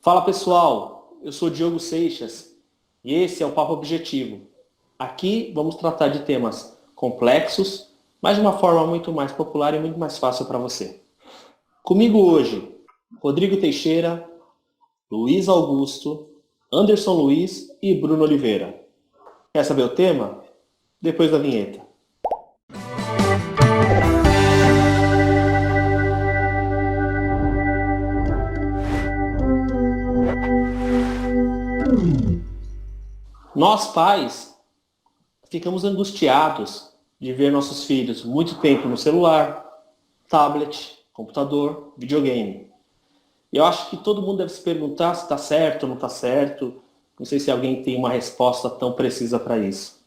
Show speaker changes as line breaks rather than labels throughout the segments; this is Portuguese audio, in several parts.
Fala pessoal, eu sou Diogo Seixas e esse é o Papo Objetivo. Aqui vamos tratar de temas complexos, mas de uma forma muito mais popular e muito mais fácil para você. Comigo hoje, Rodrigo Teixeira, Luiz Augusto, Anderson Luiz e Bruno Oliveira. Quer saber o tema? Depois da vinheta. Nós pais ficamos angustiados de ver nossos filhos muito tempo no celular, tablet, computador, videogame. E eu acho que todo mundo deve se perguntar se está certo ou não está certo. Não sei se alguém tem uma resposta tão precisa para isso.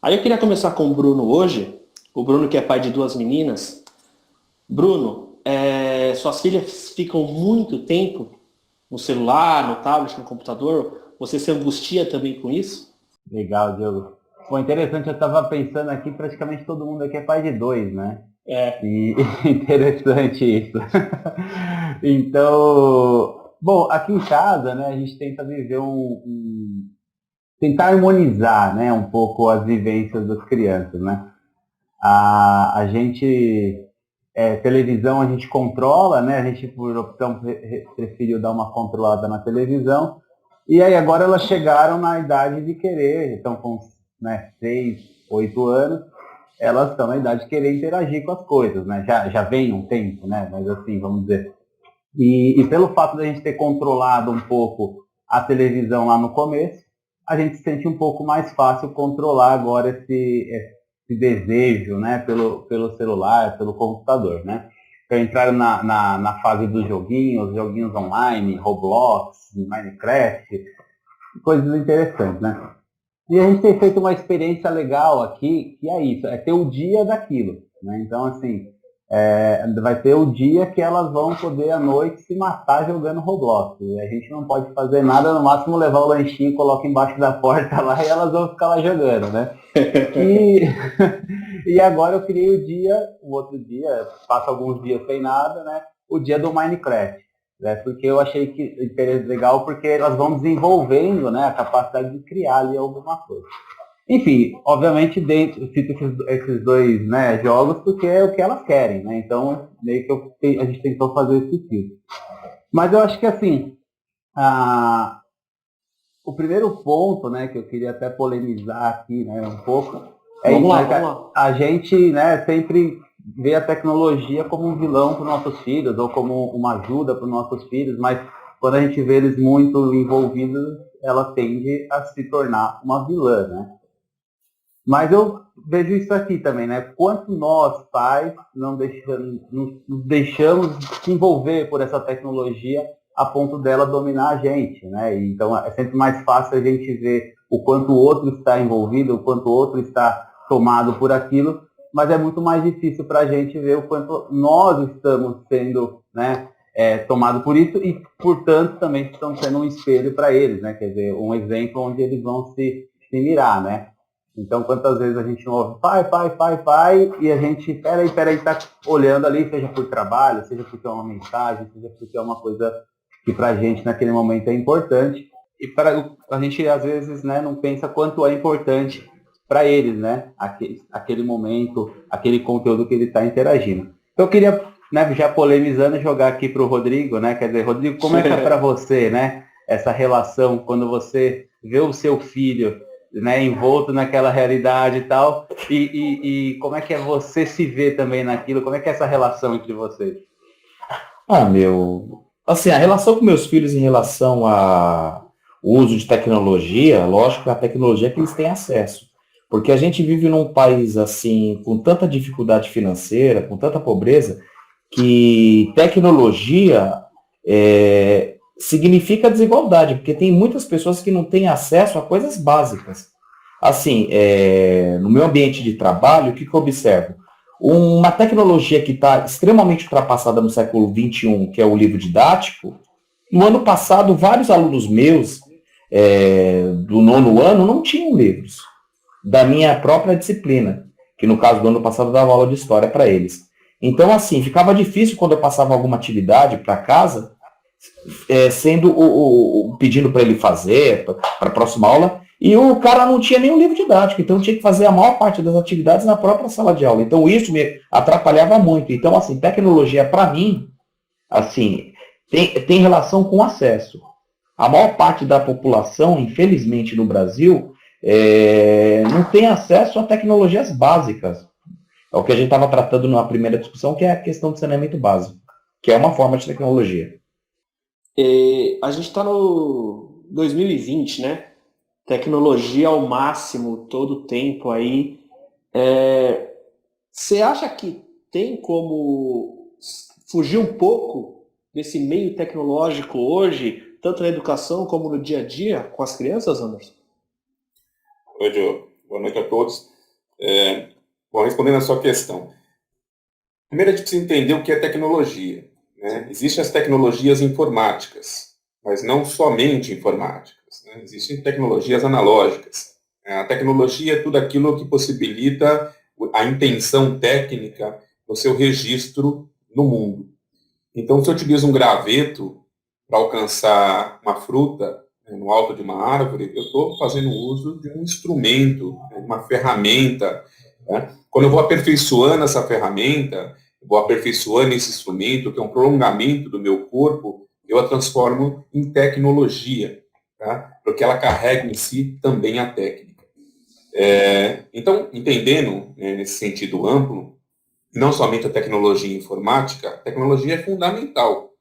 Aí eu queria começar com o Bruno hoje. O Bruno que é pai de duas meninas. Bruno, suas filhas ficam muito tempo no celular, no tablet, no computador. Você se angustia também com isso?
Legal, Diogo. Bom, interessante, eu estava pensando aqui, praticamente todo mundo aqui é pai de dois, né?
É.
E interessante isso. Então, bom, aqui em casa, né, a gente tenta viver tentar harmonizar, né, um pouco as vivências das crianças, né? A gente, televisão a gente controla, né? A gente, por opção, preferiu dar uma controlada na televisão. E aí agora elas chegaram na idade de querer, estão com, né, 6, 8 anos, elas estão na idade de querer interagir com as coisas, né? Já vem um tempo, né? Mas assim, vamos dizer. E pelo fato de a gente ter controlado um pouco a televisão lá no começo, a gente sente um pouco mais fácil controlar agora esse desejo, né? Pelo celular, pelo computador, né? Então entraram na fase dos joguinhos online, Roblox, Minecraft, coisas interessantes, né? E a gente tem feito uma experiência legal aqui, que é isso, é ter o dia daquilo, né? Então, assim, vai ter o dia que elas vão poder à noite se matar jogando Roblox. E a gente não pode fazer nada, no máximo levar o lanchinho, coloca embaixo da porta lá e elas vão ficar lá jogando, né? E, e agora eu criei o outro dia, passo alguns dias sem nada, né? O dia do Minecraft. Né? Porque eu achei que legal, porque elas vão desenvolvendo, né, a capacidade de criar ali alguma coisa. Enfim, obviamente eu cito esses dois, né, jogos porque é o que elas querem, né? Então, meio que a gente tentou fazer esse filtro. Mas eu acho que assim, o primeiro ponto, né, que eu queria até polemizar aqui, né, um pouco,
Vamos lá,
né,
vamos lá.
a gente, né, sempre vê a tecnologia como um vilão para os nossos filhos ou como uma ajuda para os nossos filhos, mas quando a gente vê eles muito envolvidos, ela tende a se tornar uma vilã, né? Mas eu vejo isso aqui também, né? Quanto nós, pais, não nos deixamos se envolver por essa tecnologia a ponto dela dominar a gente, né? Então é sempre mais fácil a gente ver o quanto o outro está envolvido, o quanto o outro está tomado por aquilo, mas é muito mais difícil para a gente ver o quanto nós estamos sendo, né, tomados por isso e, portanto, também estamos sendo um espelho para eles, né? Quer dizer, um exemplo onde eles vão se mirar, né? Então, quantas vezes a gente não ouve pai, e a gente, peraí, tá olhando ali, seja por trabalho, seja porque é uma mensagem, seja porque é uma coisa que pra gente naquele momento é importante. E a gente, às vezes, né, não pensa quanto é importante para eles, né, aquele momento, aquele conteúdo que ele está interagindo. Então, eu queria, né, já polemizando, jogar aqui para o Rodrigo, né, quer dizer, Rodrigo, como é que é para você, né, essa relação quando você vê o seu filho, né, envolto naquela realidade e tal, e como é que é você se ver também naquilo, como é que é essa relação entre vocês?
Assim, a relação com meus filhos em relação ao uso de tecnologia, lógico, a tecnologia que eles têm acesso. Porque a gente vive num país, assim, com tanta dificuldade financeira, com tanta pobreza, que tecnologia significa desigualdade, porque tem muitas pessoas que não têm acesso a coisas básicas. Assim, no meu ambiente de trabalho, o que eu observo? Uma tecnologia que está extremamente ultrapassada no século XXI, que é o livro didático. No ano passado, vários alunos meus, do nono ano, não tinham livros da minha própria disciplina, que no caso do ano passado eu dava aula de história para eles. Então, assim, ficava difícil quando eu passava alguma atividade para casa, pedindo para ele fazer, para a próxima aula, e o cara não tinha nenhum livro didático, então tinha que fazer a maior parte das atividades na própria sala de aula. Então isso me atrapalhava muito. Então, assim, tecnologia, para mim, assim, tem relação com acesso. A maior parte da população, infelizmente, no Brasil, não tem acesso a tecnologias básicas. É o que a gente estava tratando na primeira discussão, que é a questão de saneamento básico, que é uma forma de tecnologia.
A gente está no 2020, né? Tecnologia ao máximo, todo o tempo aí. Você acha que tem como fugir um pouco desse meio tecnológico hoje, tanto na educação como no dia a dia com as crianças, Anderson?
Oi, Diogo. Boa noite a todos. Bom, respondendo a sua questão. Primeiro, a gente precisa entender o que é tecnologia, né? Existem as tecnologias informáticas, mas não somente informáticas, né? Existem tecnologias analógicas. A tecnologia é tudo aquilo que possibilita a intenção técnica do seu registro no mundo. Então, se eu utilizo um graveto para alcançar uma fruta, né, no alto de uma árvore, eu estou fazendo uso de um instrumento, né, uma ferramenta. Né? Quando eu vou aperfeiçoando essa ferramenta, vou aperfeiçoando esse instrumento, que é um prolongamento do meu corpo, eu a transformo em tecnologia, tá? Porque ela carrega em si também a técnica. Então, entendendo, né, nesse sentido amplo, não somente a tecnologia informática, a tecnologia é fundamental.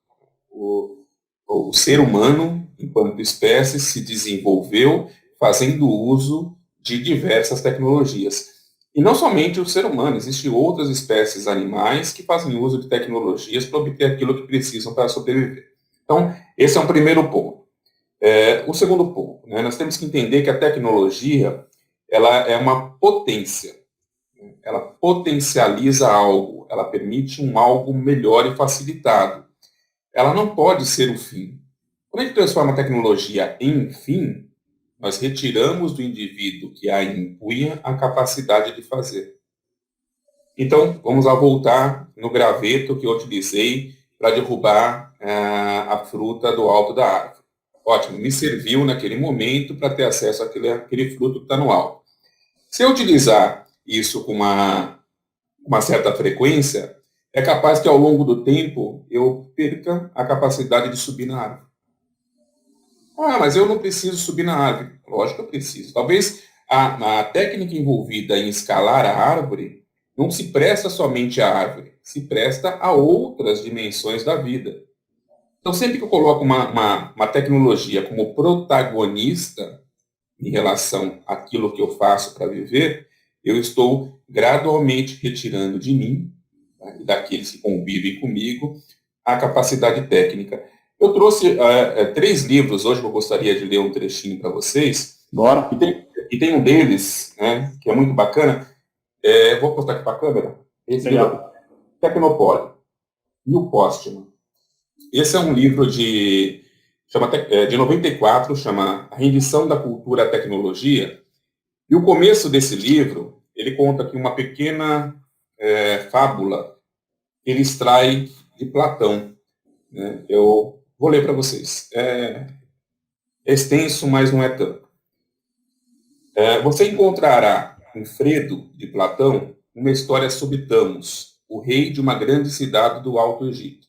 O ser humano, enquanto espécie, se desenvolveu fazendo uso de diversas tecnologias. E não somente o ser humano, existem outras espécies animais que fazem uso de tecnologias para obter aquilo que precisam para sobreviver. Então, esse é um primeiro ponto. O segundo ponto, né, nós temos que entender que a tecnologia ela é uma potência. Ela potencializa algo, ela permite um algo melhor e facilitado. Ela não pode ser o fim. Quando a gente transforma a tecnologia em fim, nós retiramos do indivíduo que a impunha a capacidade de fazer. Então, vamos lá voltar no graveto que eu utilizei para derrubar a fruta do alto da árvore. Ótimo, me serviu naquele momento para ter acesso àquele fruto que está no alto. Se eu utilizar isso com uma certa frequência, é capaz que ao longo do tempo eu perca a capacidade de subir na árvore. Ah, mas eu não preciso subir na árvore. Lógico que eu preciso. Talvez a técnica envolvida em escalar a árvore não se presta somente à árvore, se presta a outras dimensões da vida. Então, sempre que eu coloco uma tecnologia como protagonista em relação àquilo que eu faço para viver, eu estou gradualmente retirando de mim, tá, e daqueles que convivem comigo, a capacidade técnica. Eu trouxe 3 livros hoje que eu gostaria de ler um trechinho para vocês.
Bora.
E tem um deles, né, que é muito bacana. Vou postar aqui para a câmera. Esse livro, Tecnopólio e o Postman. Esse é um livro de 94, chama A Rendição da Cultura à Tecnologia. E o começo desse livro, ele conta aqui uma pequena fábula que ele extrai de Platão. Né? Eu vou ler para vocês. É extenso, mas não é tanto. Você encontrará em Fredo, de Platão, uma história sobre Tamos, o rei de uma grande cidade do Alto Egito.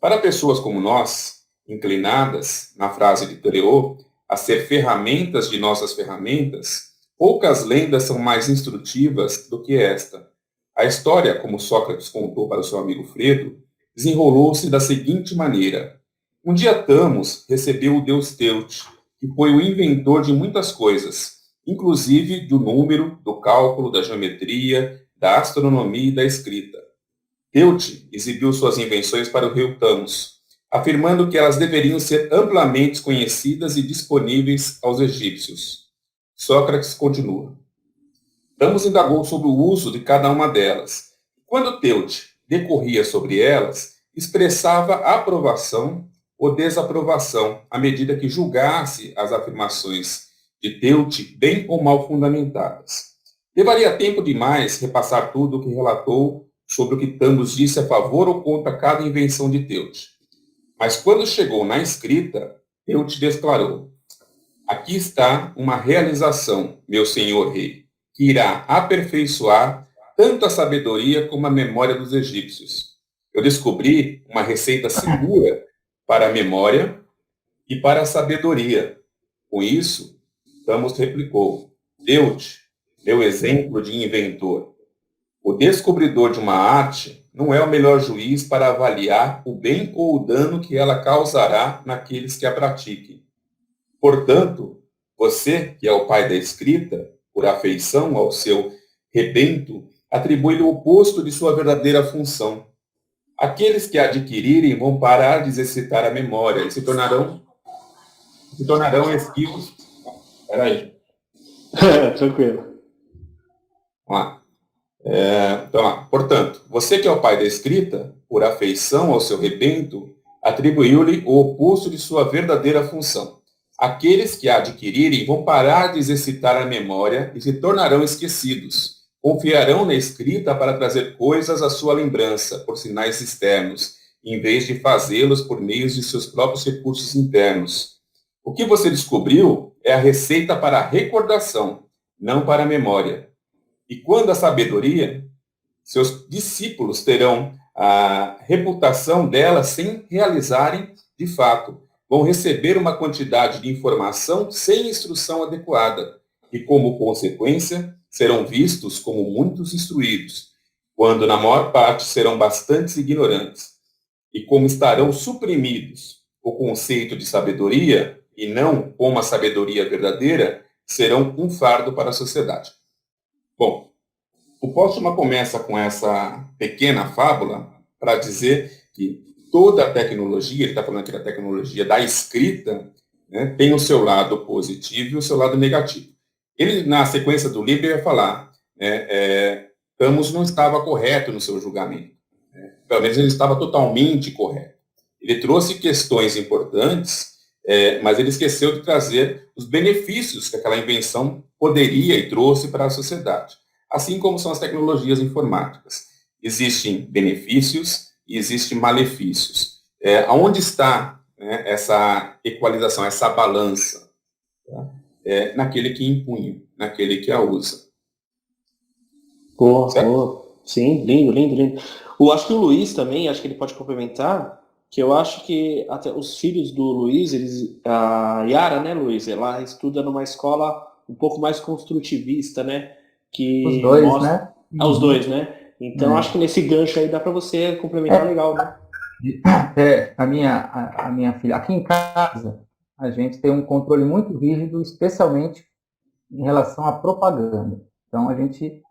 Para pessoas como nós, inclinadas, na frase de Tereô, a ser ferramentas de nossas ferramentas, poucas lendas são mais instrutivas do que esta. A história, como Sócrates contou para o seu amigo Fredo, desenrolou-se da seguinte maneira. Um dia Tamos recebeu o deus Teute, que foi o inventor de muitas coisas, inclusive do número, do cálculo, da geometria, da astronomia e da escrita. Teute exibiu suas invenções para o rei Tamos, afirmando que elas deveriam ser amplamente conhecidas e disponíveis aos egípcios. Sócrates continua. Tamos indagou sobre o uso de cada uma delas. Quando Teute decorria sobre elas, expressava aprovação ou desaprovação, à medida que julgasse as afirmações de Teute bem ou mal fundamentadas. Levaria tempo demais repassar tudo o que relatou sobre o que Tamos disse a favor ou contra cada invenção de Teute. Mas quando chegou na escrita, Deus te declarou: aqui está uma realização, meu senhor rei, que irá aperfeiçoar tanto a sabedoria como a memória dos egípcios. Eu descobri uma receita segura para a memória e para a sabedoria. Com isso, Camus replicou: Deus, meu exemplo de inventor. O descobridor de uma arte não é o melhor juiz para avaliar o bem ou o dano que ela causará naqueles que a pratiquem. Portanto, você, que é o pai da escrita, por afeição ao seu rebento, atribui-lhe o oposto de sua verdadeira função. Aqueles que a adquirirem vão parar de exercitar a memória e se tornarão esquivos. Peraí.
Tranquilo.
Vamos lá. Portanto, você que é o pai da escrita, por afeição ao seu rebento, atribuiu-lhe o oposto de sua verdadeira função. Aqueles que a adquirirem vão parar de exercitar a memória e se tornarão esquecidos. Confiarão na escrita para trazer coisas à sua lembrança, por sinais externos, em vez de fazê-los por meio de seus próprios recursos internos. O que você descobriu é a receita para a recordação, não para a memória. E quando a sabedoria, seus discípulos terão a reputação dela sem realizarem de fato. Vão receber uma quantidade de informação sem instrução adequada e, como consequência, serão vistos como muitos instruídos, quando na maior parte serão bastante ignorantes. E como estarão suprimidos o conceito de sabedoria e não como a sabedoria verdadeira, serão um fardo para a sociedade. Bom, o Postuma começa com essa pequena fábula para dizer que toda a tecnologia, ele está falando aqui da tecnologia da escrita, né, tem o seu lado positivo e o seu lado negativo. Ele, na sequência do livro, vai falar, Camus não estava correto no seu julgamento. Pelo menos ele estava totalmente correto. Ele trouxe questões importantes, mas ele esqueceu de trazer os benefícios que aquela invenção poderia e trouxe para a sociedade. Assim como são as tecnologias informáticas. Existem benefícios e existem malefícios. Aonde está, né, essa equalização, essa balança? Tá? Naquele que impunha, naquele que a usa.
Boa. Sim, lindo. Eu acho que o Luiz também, acho que ele pode complementar, que eu acho que até os filhos do Luiz, a Yara, né, Luiz, ela estuda numa escola um pouco mais construtivista, né? Que
Os dois,
mostra...
né?
Os dois, né? Então acho que nesse gancho aí dá para você complementar legal, né?
A minha filha, aqui em casa, a gente tem um controle muito rígido, especialmente em relação à propaganda. Então, a gente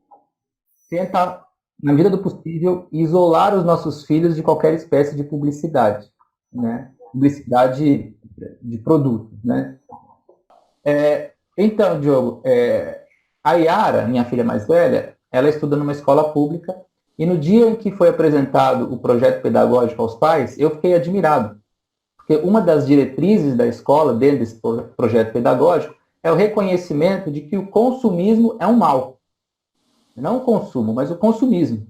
tenta, na medida do possível, isolar os nossos filhos de qualquer espécie de publicidade, né? Publicidade de produtos, né? Então, Diogo, a Yara, minha filha mais velha, ela estuda numa escola pública e no dia em que foi apresentado o projeto pedagógico aos pais, eu fiquei admirado. Porque uma das diretrizes da escola, dentro desse projeto pedagógico, é o reconhecimento de que o consumismo é um mal. Não o consumo, mas o consumismo.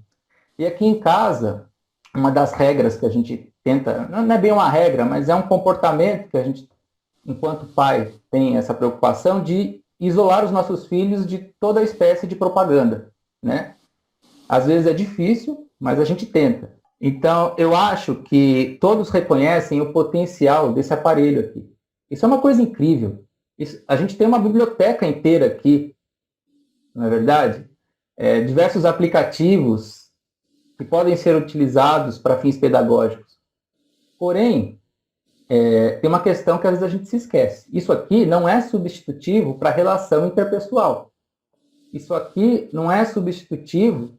E aqui em casa, uma das regras que a gente tenta, não é bem uma regra, mas é um comportamento que a gente, enquanto pai, tem essa preocupação de isolar os nossos filhos de toda espécie de propaganda, né? Às vezes é difícil, mas a gente tenta. Então, eu acho que todos reconhecem o potencial desse aparelho aqui. Isso é uma coisa incrível. A gente tem uma biblioteca inteira aqui, não é verdade? Diversos aplicativos que podem ser utilizados para fins pedagógicos. Porém, tem uma questão que às vezes a gente se esquece. Isso aqui não é substitutivo para a relação interpessoal. Isso aqui não é substitutivo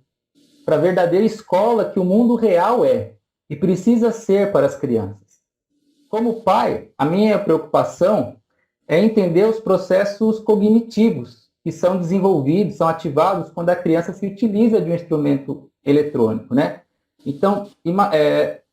para a verdadeira escola que o mundo real é e precisa ser para as crianças. Como pai, a minha preocupação é entender os processos cognitivos que são desenvolvidos, são ativados quando a criança se utiliza de um instrumento eletrônico, né? Então,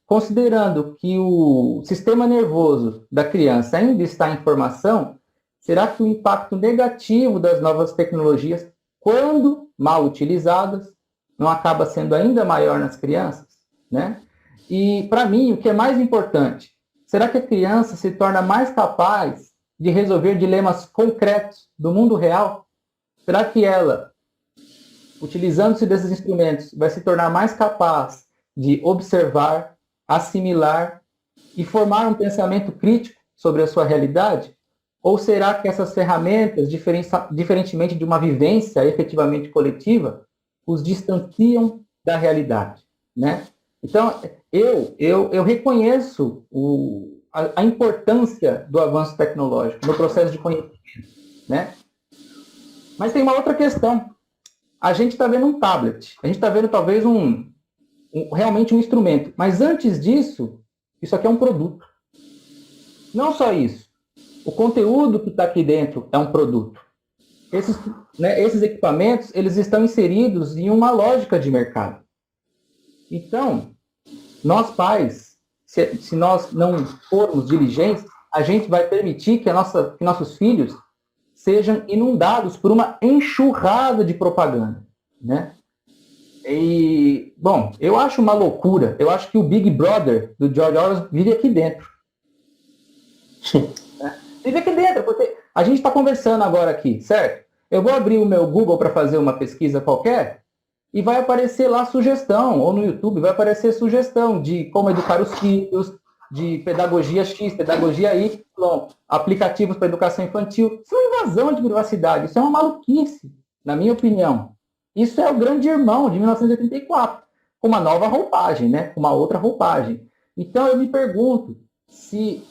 considerando que o sistema nervoso da criança ainda está em formação, será que o impacto negativo das novas tecnologias, quando mal utilizadas, não acaba sendo ainda maior nas crianças, né? E, para mim, o que é mais importante será que a criança se torna mais capaz de resolver dilemas concretos do mundo real? Será que ela, utilizando-se desses instrumentos, vai se tornar mais capaz de observar, assimilar e formar um pensamento crítico sobre a sua realidade? Ou será que essas ferramentas, diferentemente de uma vivência efetivamente coletiva, os distanciam da realidade, né? Então, eu reconheço a importância do avanço tecnológico no processo de conhecimento, né? Mas tem uma outra questão. A gente está vendo um tablet, a gente está vendo talvez realmente um instrumento, mas antes disso, isso aqui é um produto. Não só isso, o conteúdo que está aqui dentro é um produto. Esses equipamentos, eles estão inseridos em uma lógica de mercado. Então, nós pais, se nós não formos diligentes, a gente vai permitir que nossos filhos sejam inundados por uma enxurrada de propaganda, né? E, bom, eu acho uma loucura. Eu acho que o Big Brother do George Orwell vive aqui dentro. Né? Vive aqui dentro, porque a gente está conversando agora aqui, certo? Eu vou abrir o meu Google para fazer uma pesquisa qualquer e vai aparecer lá sugestão, ou no YouTube vai aparecer sugestão de como educar os filhos, de pedagogia X, pedagogia Y, aplicativos para educação infantil. Isso é uma invasão de privacidade, isso é uma maluquice, na minha opinião. Isso é o Grande Irmão de 1984, com uma nova roupagem, né? Com uma outra roupagem. Então eu me pergunto se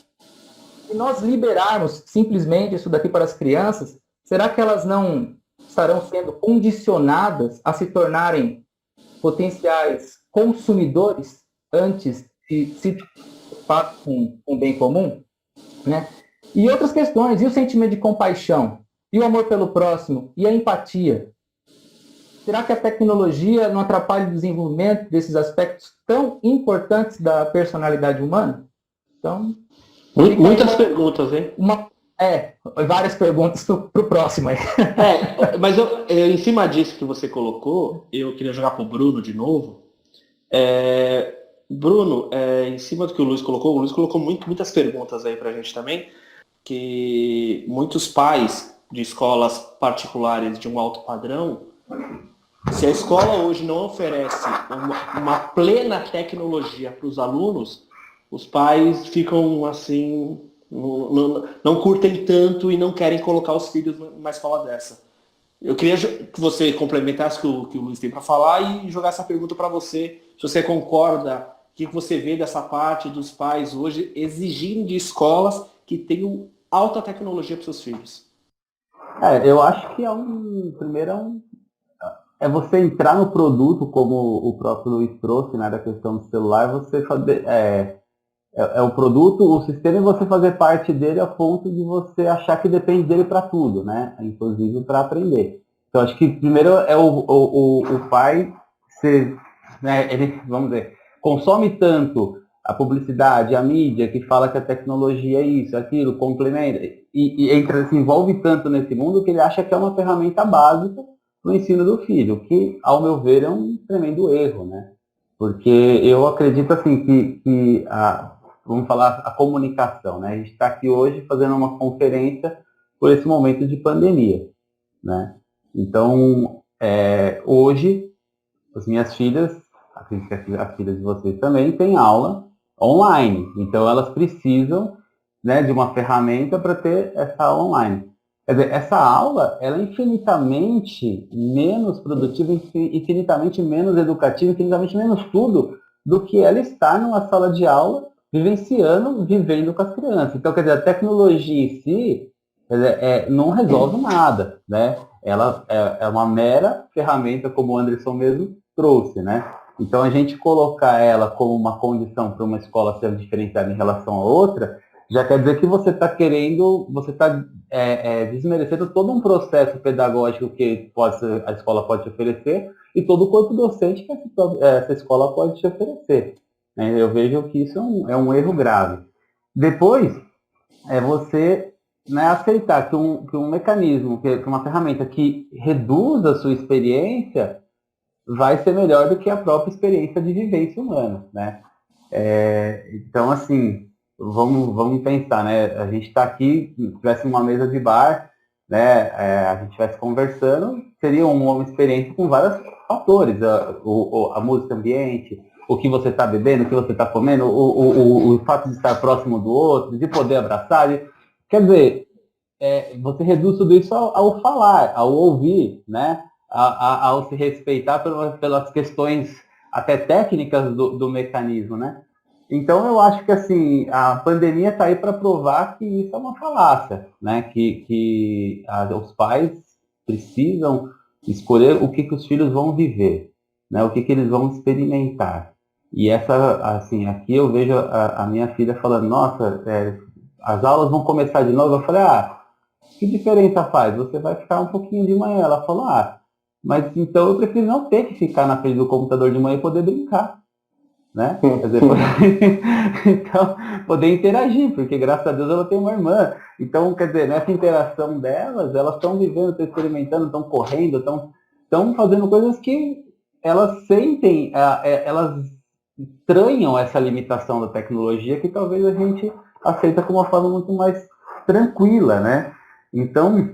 nós liberarmos simplesmente isso daqui para as crianças, será que elas não estarão sendo condicionadas a se tornarem potenciais consumidores antes de se preocupar com o bem comum? Né? E outras questões, e o sentimento de compaixão? E o amor pelo próximo? E a empatia? Será que a tecnologia não atrapalha o desenvolvimento desses aspectos tão importantes da personalidade humana? Então,
muitas perguntas, hein?
Várias perguntas para o próximo aí.
Mas em cima disso que você colocou, eu queria jogar para o Bruno de novo. Bruno, em cima do que o Luiz colocou muitas perguntas aí para a gente também, que muitos pais de escolas particulares de um alto padrão, se a escola hoje não oferece uma plena tecnologia para os alunos, os pais ficam assim, não curtem tanto e não querem colocar os filhos numa escola dessa. Eu queria que você complementasse o que o Luiz tem para falar e jogar essa pergunta para você, se você concorda, o que você vê dessa parte dos pais hoje exigindo de escolas que tenham alta tecnologia para seus filhos.
Eu acho que é você entrar no produto, como o próprio Luiz trouxe, né, da questão do celular, você fazer, o produto, o sistema, e você fazer parte dele a ponto de você achar que depende dele para tudo, né, inclusive para aprender. Então, acho que primeiro é o pai ser, né, ele, vamos dizer, consome tanto a publicidade, a mídia, que fala que a tecnologia é isso, aquilo, complementa, e se envolve tanto nesse mundo que ele acha que é uma ferramenta básica no ensino do filho, que, ao meu ver, é um tremendo erro, né? Porque eu acredito, assim, que vamos falar, a comunicação, né? A gente está aqui hoje fazendo uma conferência por esse momento de pandemia, né? Então, hoje, as minhas filhas, acredito que as filhas de vocês também, têm aula online. Então, elas precisam, né, de uma ferramenta para ter essa aula online. Quer dizer, essa aula, ela é infinitamente menos produtiva, infinitamente menos educativa, infinitamente menos tudo do que ela estar numa sala de aula, vivenciando, vivendo com as crianças. Então, quer dizer, a tecnologia em si, não resolve nada, né? Ela é uma mera ferramenta, como o Anderson mesmo trouxe, né? Então, a gente colocar ela como uma condição para uma escola ser diferenciada em relação a outra, já quer dizer que você está desmerecendo todo um processo pedagógico que a escola pode te oferecer e todo o corpo docente que essa escola pode te oferecer. Eu vejo que isso é um erro grave. Depois, você, né, aceitar que um mecanismo, que uma ferramenta que reduz a sua experiência vai ser melhor do que a própria experiência de vivência humana, né? Então, assim, vamos pensar, né? A gente está aqui, se tivesse uma mesa de bar, né? A gente estivesse conversando, seria uma experiência com vários fatores, a música ambiente, o que você está bebendo, o que você está comendo, o fato de estar próximo do outro, de poder abraçar, quer dizer, você reduz tudo isso ao falar, ao ouvir, né? Ao se respeitar pelas questões até técnicas do mecanismo, né? Então eu acho que assim, a pandemia está aí para provar que isso é uma falácia, né? Que os pais precisam escolher o que os filhos vão viver, né? O que eles vão experimentar. E assim, aqui eu vejo a minha filha falando, nossa, as aulas vão começar de novo. Eu falei, que diferença faz? Você vai ficar um pouquinho de manhã. Ela falou, mas então eu prefiro não ter que ficar na frente do computador de manhã e poder brincar, né? Quer dizer, então, poder interagir, porque graças a Deus ela tem uma irmã. Então, quer dizer, nessa interação delas, elas estão vivendo, estão experimentando, estão correndo, estão fazendo coisas que elas sentem, elas estranham essa limitação da tecnologia que talvez a gente aceita como uma forma muito mais tranquila, né? Então,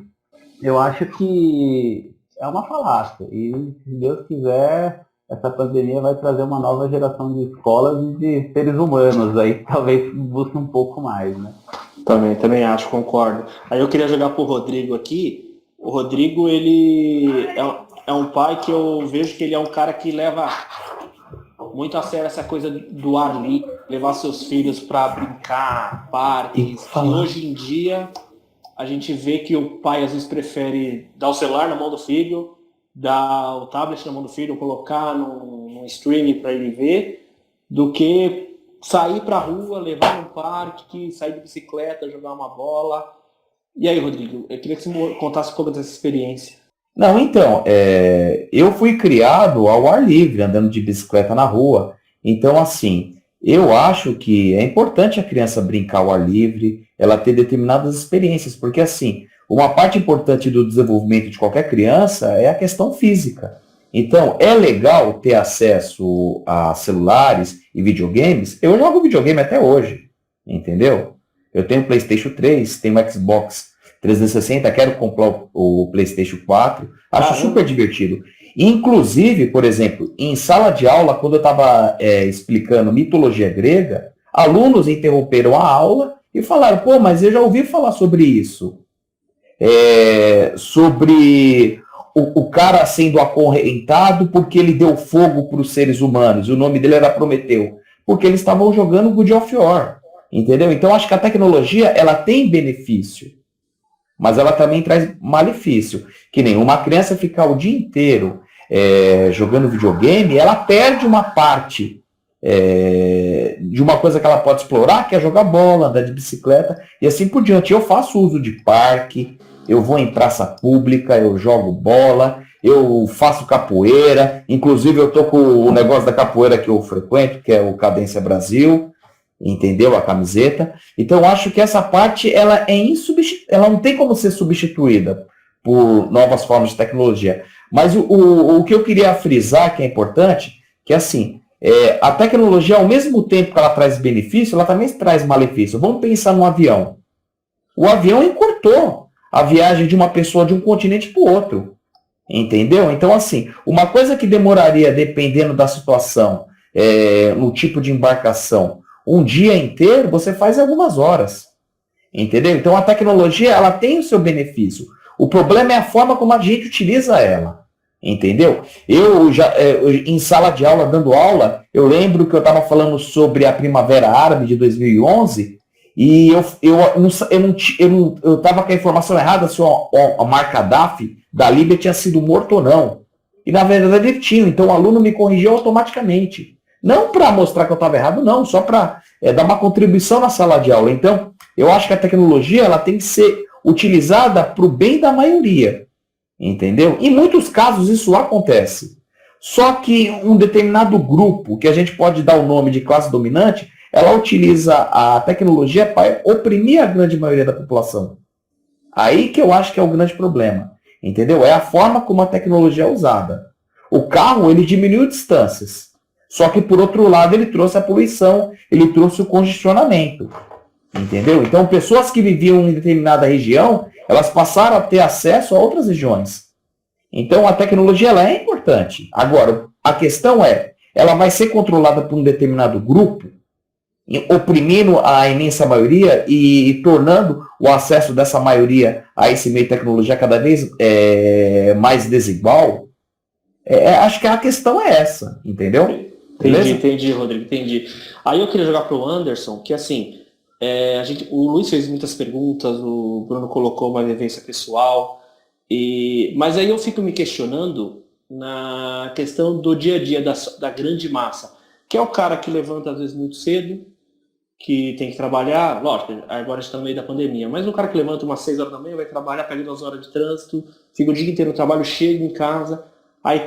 eu acho que é uma falácia. E, se Deus quiser, essa pandemia vai trazer uma nova geração de escolas e de seres humanos aí, que talvez busque um pouco mais, né?
Também acho, concordo. Aí eu queria jogar pro Rodrigo aqui. O Rodrigo, ele é um pai que eu vejo que ele é um cara que leva muito a sério essa coisa do ar livre, levar seus filhos para brincar, parques. E hoje em dia a gente vê que o pai às vezes prefere dar o celular na mão do filho, dar o tablet na mão do filho, colocar num streaming para ele ver, do que sair para a rua, levar no parque, sair de bicicleta, jogar uma bola. E aí, Rodrigo, eu queria que você contasse um pouco dessa experiência.
Não, então, eu fui criado ao ar livre, andando de bicicleta na rua. Então, assim, eu acho que é importante a criança brincar ao ar livre, ela ter determinadas experiências, porque, assim, uma parte importante do desenvolvimento de qualquer criança é a questão física. Então, é legal ter acesso a celulares e videogames. Eu jogo videogame até hoje, entendeu? Eu tenho PlayStation 3, tenho Xbox 360, quero comprar o PlayStation 4, acho super divertido. Inclusive, por exemplo, em sala de aula, quando eu estava explicando mitologia grega, alunos interromperam a aula e falaram, pô, mas eu já ouvi falar sobre isso. Sobre o cara sendo acorrentado porque ele deu fogo para os seres humanos, o nome dele era Prometeu, porque eles estavam jogando God of War, entendeu? Então, acho que a tecnologia, ela tem benefício, mas ela também traz malefício. Que nem uma criança ficar o dia inteiro jogando videogame, ela perde uma parte de uma coisa que ela pode explorar, que é jogar bola, andar de bicicleta, e assim por diante. Eu faço uso de parque, eu vou em praça pública, eu jogo bola, eu faço capoeira, inclusive eu tô com o negócio da capoeira que eu frequento, que é o Cadência Brasil, entendeu? A camiseta. Então eu acho que essa parte ela ela não tem como ser substituída por novas formas de tecnologia. Mas o que eu queria frisar, que é importante, que é assim, a tecnologia, ao mesmo tempo que ela traz benefício, ela também traz malefício. Vamos pensar no avião. O avião encurtou a viagem de uma pessoa de um continente para o outro. Entendeu? Então, assim, uma coisa que demoraria, dependendo da situação, no tipo de embarcação, um dia inteiro, você faz em algumas horas. Entendeu? Então, a tecnologia, ela tem o seu benefício. O problema é a forma como a gente utiliza ela. Entendeu? Eu já, em sala de aula, dando aula, eu lembro que eu estava falando sobre a Primavera Árabe de 2011, e eu estava com a informação errada se o Muammar Gaddafi da Líbia tinha sido morto ou não. E na verdade ele tinha, então o aluno me corrigiu automaticamente. Não para mostrar que eu estava errado, não, só para dar uma contribuição na sala de aula. Então, eu acho que a tecnologia ela tem que ser utilizada para o bem da maioria. Entendeu? Em muitos casos isso acontece. Só que um determinado grupo, que a gente pode dar o nome de classe dominante, ela utiliza a tecnologia para oprimir a grande maioria da população. Aí que eu acho que é o grande problema. Entendeu? É a forma como a tecnologia é usada. O carro, ele diminuiu distâncias. Só que, por outro lado, ele trouxe a poluição, ele trouxe o congestionamento. Entendeu? Então, pessoas que viviam em determinada região, elas passaram a ter acesso a outras regiões. Então, a tecnologia ela é importante. Agora, a questão é, ela vai ser controlada por um determinado grupo, oprimindo a imensa maioria e tornando o acesso dessa maioria a esse meio de tecnologia cada vez mais desigual. Acho que a questão é essa, entendeu?
Entendi, Rodrigo, entendi. Aí eu queria jogar para o Anderson, que assim, o Luiz fez muitas perguntas, o Bruno colocou uma vivência pessoal, mas aí eu fico me questionando na questão do dia a dia da grande massa, que é o cara que levanta às vezes muito cedo, que tem que trabalhar, lógico, agora a gente está no meio da pandemia, mas o cara que levanta umas 6 horas da manhã, vai trabalhar, pega 2 horas de trânsito, fica o dia inteiro no trabalho, chega em casa, aí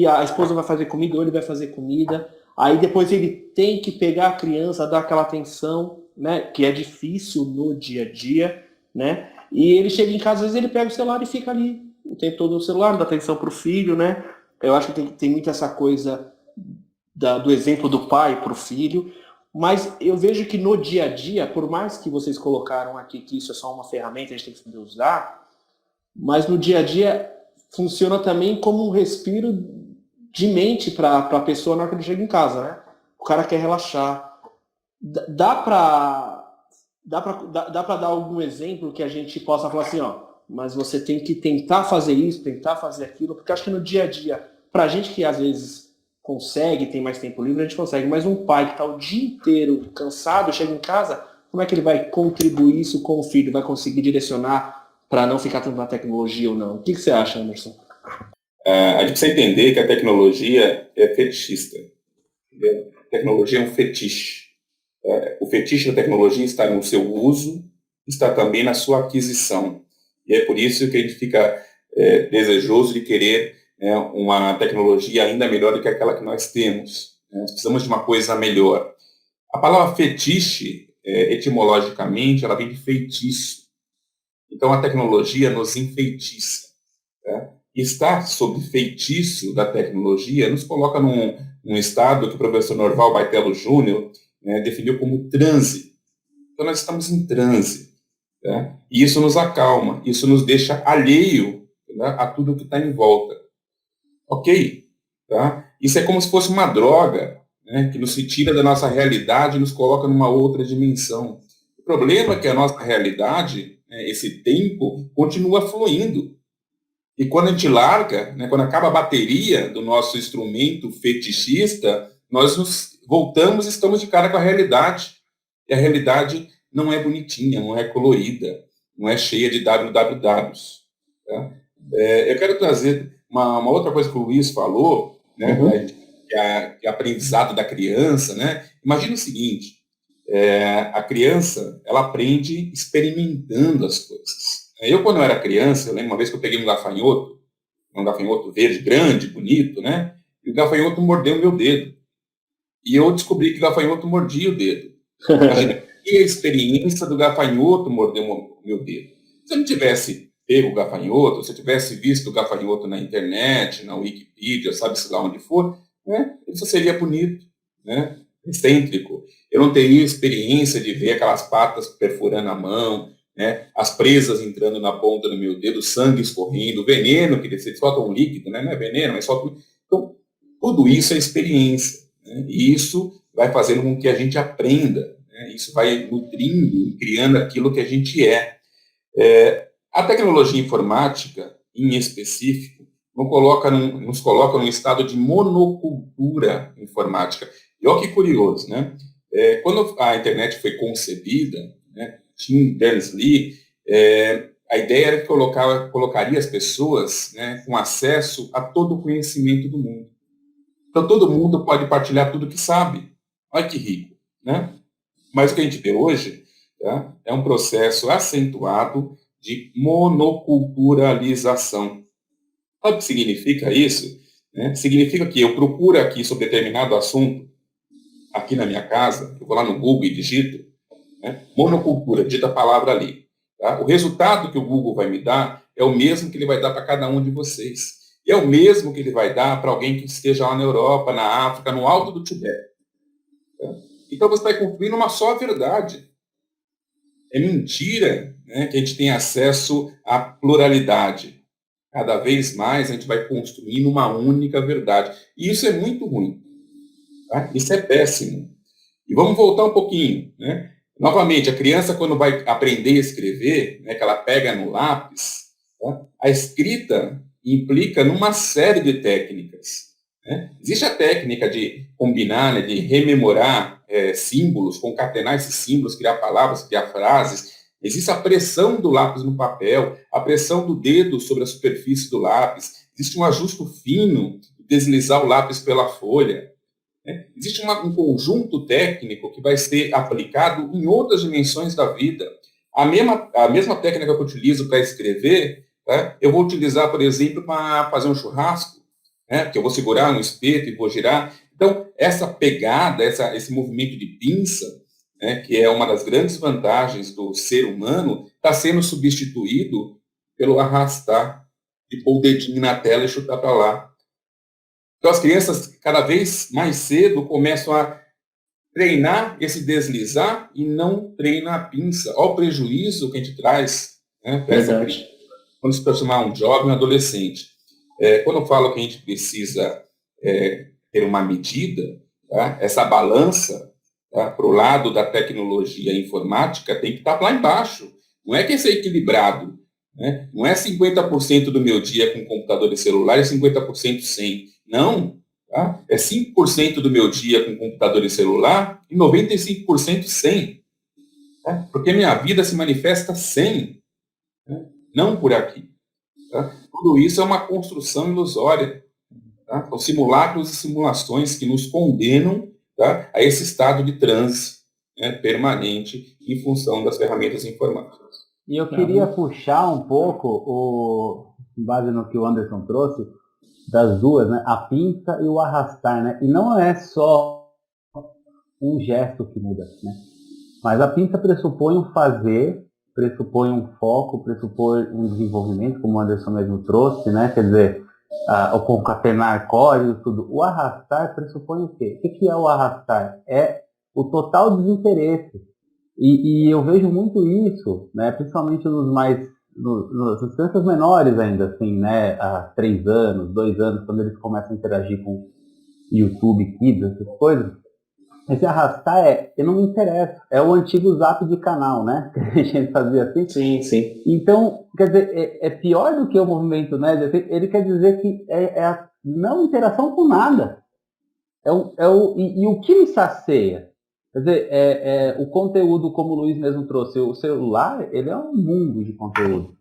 a esposa vai fazer comida, ou ele vai fazer comida, aí depois ele tem que pegar a criança, dar aquela atenção, né, que é difícil no dia a dia, né, e ele chega em casa, às vezes ele pega o celular e fica ali o tempo todo no celular, dá atenção para o filho, né, eu acho que tem muito essa coisa do exemplo do pai para o filho, mas eu vejo que no dia a dia, por mais que vocês colocaram aqui que isso é só uma ferramenta, a gente tem que saber usar, mas no dia a dia funciona também como um respiro de mente para a pessoa na hora que ele chega em casa, né? O cara quer relaxar. Dá para dar algum exemplo que a gente possa falar assim, ó, mas você tem que tentar fazer isso, tentar fazer aquilo, porque acho que no dia a dia, para a gente que às vezes consegue, tem mais tempo livre, a gente consegue, mas um pai que está o dia inteiro cansado, chega em casa, como é que ele vai contribuir isso com o filho? Vai conseguir direcionar para não ficar tanto na tecnologia ou não? O que você acha, Anderson?
A gente precisa entender que a tecnologia é fetichista. Entendeu? A tecnologia é um fetiche. O fetiche da tecnologia está no seu uso, está também na sua aquisição. E é por isso que a gente fica desejoso de querer uma tecnologia ainda melhor do que aquela que nós temos. Nós precisamos de uma coisa melhor. A palavra fetiche, etimologicamente, ela vem de feitiço. Então, a tecnologia nos enfeitiça. Tá? Estar sob feitiço da tecnologia nos coloca num estado que o professor Norval Baitello Júnior definiu como transe. Então, nós estamos em transe. Tá? E isso nos acalma, isso nos deixa alheio, tá, a tudo que está em volta. Ok? Tá? Isso é como se fosse uma droga, né, que nos tira da nossa realidade e nos coloca numa outra dimensão. O problema é que a nossa realidade, esse tempo, continua fluindo. E quando a gente larga, quando acaba a bateria do nosso instrumento fetichista, nós nos voltamos e estamos de cara com a realidade. E a realidade não é bonitinha, não é colorida, não é cheia de wwws. Tá? Eu quero trazer uma outra coisa que o Luiz falou, né, que é aprendizado da criança. Né? Imagina o seguinte, a criança ela aprende experimentando as coisas. Eu, quando eu era criança, eu lembro uma vez que eu peguei um gafanhoto verde, grande, bonito, né? E o gafanhoto mordeu o meu dedo. E eu descobri que o gafanhoto mordia o dedo. Imagina, e a experiência do gafanhoto morder o meu dedo. Se eu não tivesse pego o gafanhoto, se eu tivesse visto o gafanhoto na internet, na Wikipedia, sabe-se lá onde for, né? Ele só seria bonito, né? Excêntrico. Eu não teria experiência de ver aquelas patas perfurando a mão, né, as presas entrando na ponta do meu dedo, sangue escorrendo, veneno, que eles soltam um líquido, né, não é veneno, mas soltam... Então, tudo isso é experiência. Né, e isso vai fazendo com que a gente aprenda. Né, isso vai nutrindo e criando aquilo que a gente é. A tecnologia informática, em específico, nos coloca num estado de monocultura informática. E olha que curioso, né? Quando a internet foi concebida, né, Tim Berners-Lee, a ideia era que colocaria as pessoas, né, com acesso a todo o conhecimento do mundo. Então, todo mundo pode partilhar tudo que sabe. Olha que rico. Né? Mas o que a gente vê hoje, tá, é um processo acentuado de monoculturalização. Sabe o que significa isso? Né? Significa que eu procuro aqui sobre determinado assunto, aqui na minha casa, eu vou lá no Google e digito, monocultura, dita a palavra ali. Tá? O resultado que o Google vai me dar é o mesmo que ele vai dar para cada um de vocês. E é o mesmo que ele vai dar para alguém que esteja lá na Europa, na África, no alto do Tibete. Tá? Então você vai concluir uma só verdade. É mentira, né, que a gente tem acesso à pluralidade. Cada vez mais a gente vai construindo uma única verdade. E isso é muito ruim. Tá? Isso é péssimo. E vamos voltar um pouquinho, né? Novamente, a criança, quando vai aprender a escrever, né, que ela pega no lápis, tá? A escrita implica numa série de técnicas. Né? Existe a técnica de combinar, né, de rememorar símbolos, concatenar esses símbolos, criar palavras, criar frases. Existe a pressão do lápis no papel, a pressão do dedo sobre a superfície do lápis. Existe um ajuste fino de deslizar o lápis pela folha. Existe um conjunto técnico que vai ser aplicado em outras dimensões da vida. A mesma técnica que eu utilizo para escrever, tá? Eu vou utilizar, por exemplo, para fazer um churrasco, né? Que eu vou segurar um espeto e vou girar. Então, essa pegada, esse movimento de pinça, né, que é uma das grandes vantagens do ser humano, está sendo substituído pelo arrastar, de pôr o dedinho na tela e chutar para lá. Então, as crianças, cada vez mais cedo, começam a treinar esse deslizar e não treina a pinça. Olha o prejuízo que a gente traz, né, para essa criança, quando se transformar um jovem, um adolescente. Quando eu falo que a gente precisa ter uma medida, tá, essa balança, tá, para o lado da tecnologia e informática tem que estar lá embaixo. Não é que esse é equilibrado. Né? Não é 50% do meu dia com computador e celular e 50% sem. Não. Tá? É 5% do meu dia com computador e celular e 95% sem. Tá? Porque minha vida se manifesta sem. Né? Não por aqui. Tá? Tudo isso é uma construção ilusória. Tá? São simulacros e simulações que nos condenam, tá, a esse estado de transe, né, permanente em função das ferramentas informáticas.
E eu queria puxar um pouco, com base no que o Anderson trouxe, das duas, né, a pinça e o arrastar, né? E não é só um gesto que muda, né? Mas a pinça pressupõe um fazer, pressupõe um foco, pressupõe um desenvolvimento, como o Anderson mesmo trouxe, né? Quer dizer, o concatenar códigos, tudo. O arrastar pressupõe o quê? O que é o arrastar? É o total desinteresse. E eu vejo muito isso, né? Principalmente nas crianças menores ainda, assim, né? Há 3 anos, 2 anos, quando eles começam a interagir com YouTube, Kids, essas coisas. Esse arrastar eu não me interessa. É o antigo zap de canal, né? Que a gente fazia assim.
Sim, sim.
Então, quer dizer, é pior do que o movimento nerd. Ele quer dizer que é a não interação com nada. E o que me sacia? Quer dizer, o conteúdo, como o Luiz mesmo trouxe, o celular, ele é um mundo de conteúdo.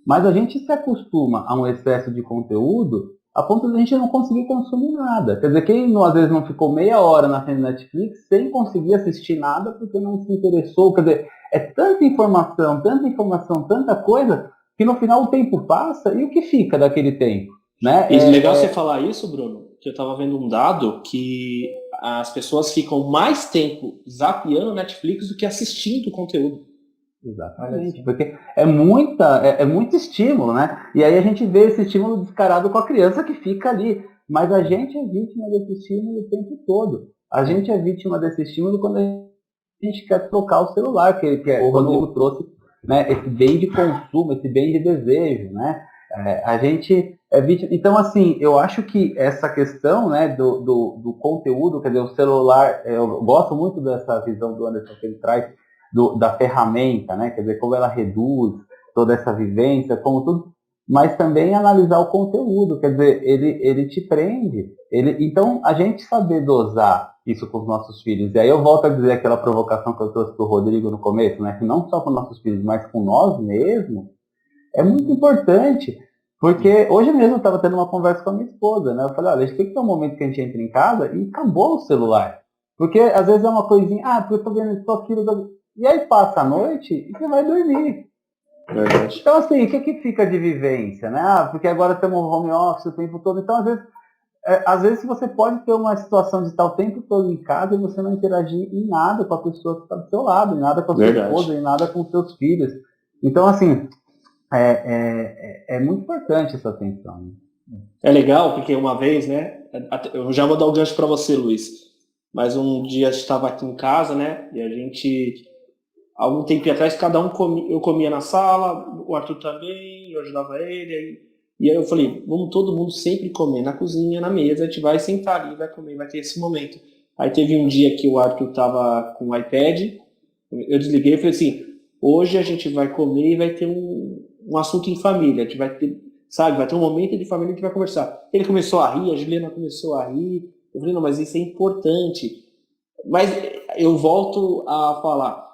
Mas a gente se acostuma a um excesso de conteúdo a ponto de a gente não conseguir consumir nada. Quer dizer, quem às vezes não ficou meia hora na frente da Netflix sem conseguir assistir nada porque não se interessou. Quer dizer, é tanta informação, tanta coisa, que no final o tempo passa e o que fica daquele tempo? Né?
E legal você falar isso, Bruno, que eu estava vendo um dado que as pessoas ficam mais tempo zapeando Netflix do que assistindo o conteúdo.
Exatamente, porque é muito estímulo, né? E aí a gente vê esse estímulo descarado com a criança que fica ali. Mas a gente é vítima desse estímulo o tempo todo. A gente é vítima desse estímulo quando a gente quer trocar o celular, que é quando o Rodrigo trouxe, né, esse bem de consumo, esse bem de desejo, né? A gente é vítima. Então, assim, eu acho que essa questão, né, do conteúdo, quer dizer, o celular, eu gosto muito dessa visão do Anderson que ele traz, da ferramenta, né? Quer dizer, como ela reduz toda essa vivência, como tudo, mas também analisar o conteúdo, quer dizer, ele te prende. Então, a gente saber dosar isso com os nossos filhos, e aí eu volto a dizer aquela provocação que eu trouxe para o Rodrigo no começo, né? Que não só com nossos filhos, mas com nós mesmos, é muito importante, porque hoje mesmo eu estava tendo uma conversa com a minha esposa, né? Eu falei, olha, a gente tem que ter um momento que a gente entra em casa e acabou o celular. Porque às vezes é uma coisinha, porque eu estou vendo só aquilo, e aí passa a noite e você vai dormir.
Verdade.
Então, assim, o que fica de vivência, né? Porque agora temos home office o tempo todo. Então, às vezes você pode ter uma situação de estar o tempo todo em casa e você não interagir em nada com a pessoa que está do seu lado, em nada com a sua esposa, em nada com os seus filhos. Então, assim, é muito importante essa atenção. Né?
É legal, porque uma vez, né? Eu já vou dar o gancho para você, Luiz. Mas um dia a gente estava aqui em casa, né? E a gente algum tempo atrás, cada um eu comia na sala, o Arthur também, eu ajudava ele, e aí eu falei, vamos todo mundo sempre comer na cozinha, na mesa, a gente vai sentar ali, vai comer, vai ter esse momento. Aí teve um dia que o Arthur estava com o iPad, eu desliguei e falei assim, hoje a gente vai comer e vai ter um assunto em família, a gente vai ter, sabe, vai ter um momento de família que a gente vai conversar. Ele começou a rir, a Juliana começou a rir, eu falei, não, mas isso é importante. Mas eu volto a falar,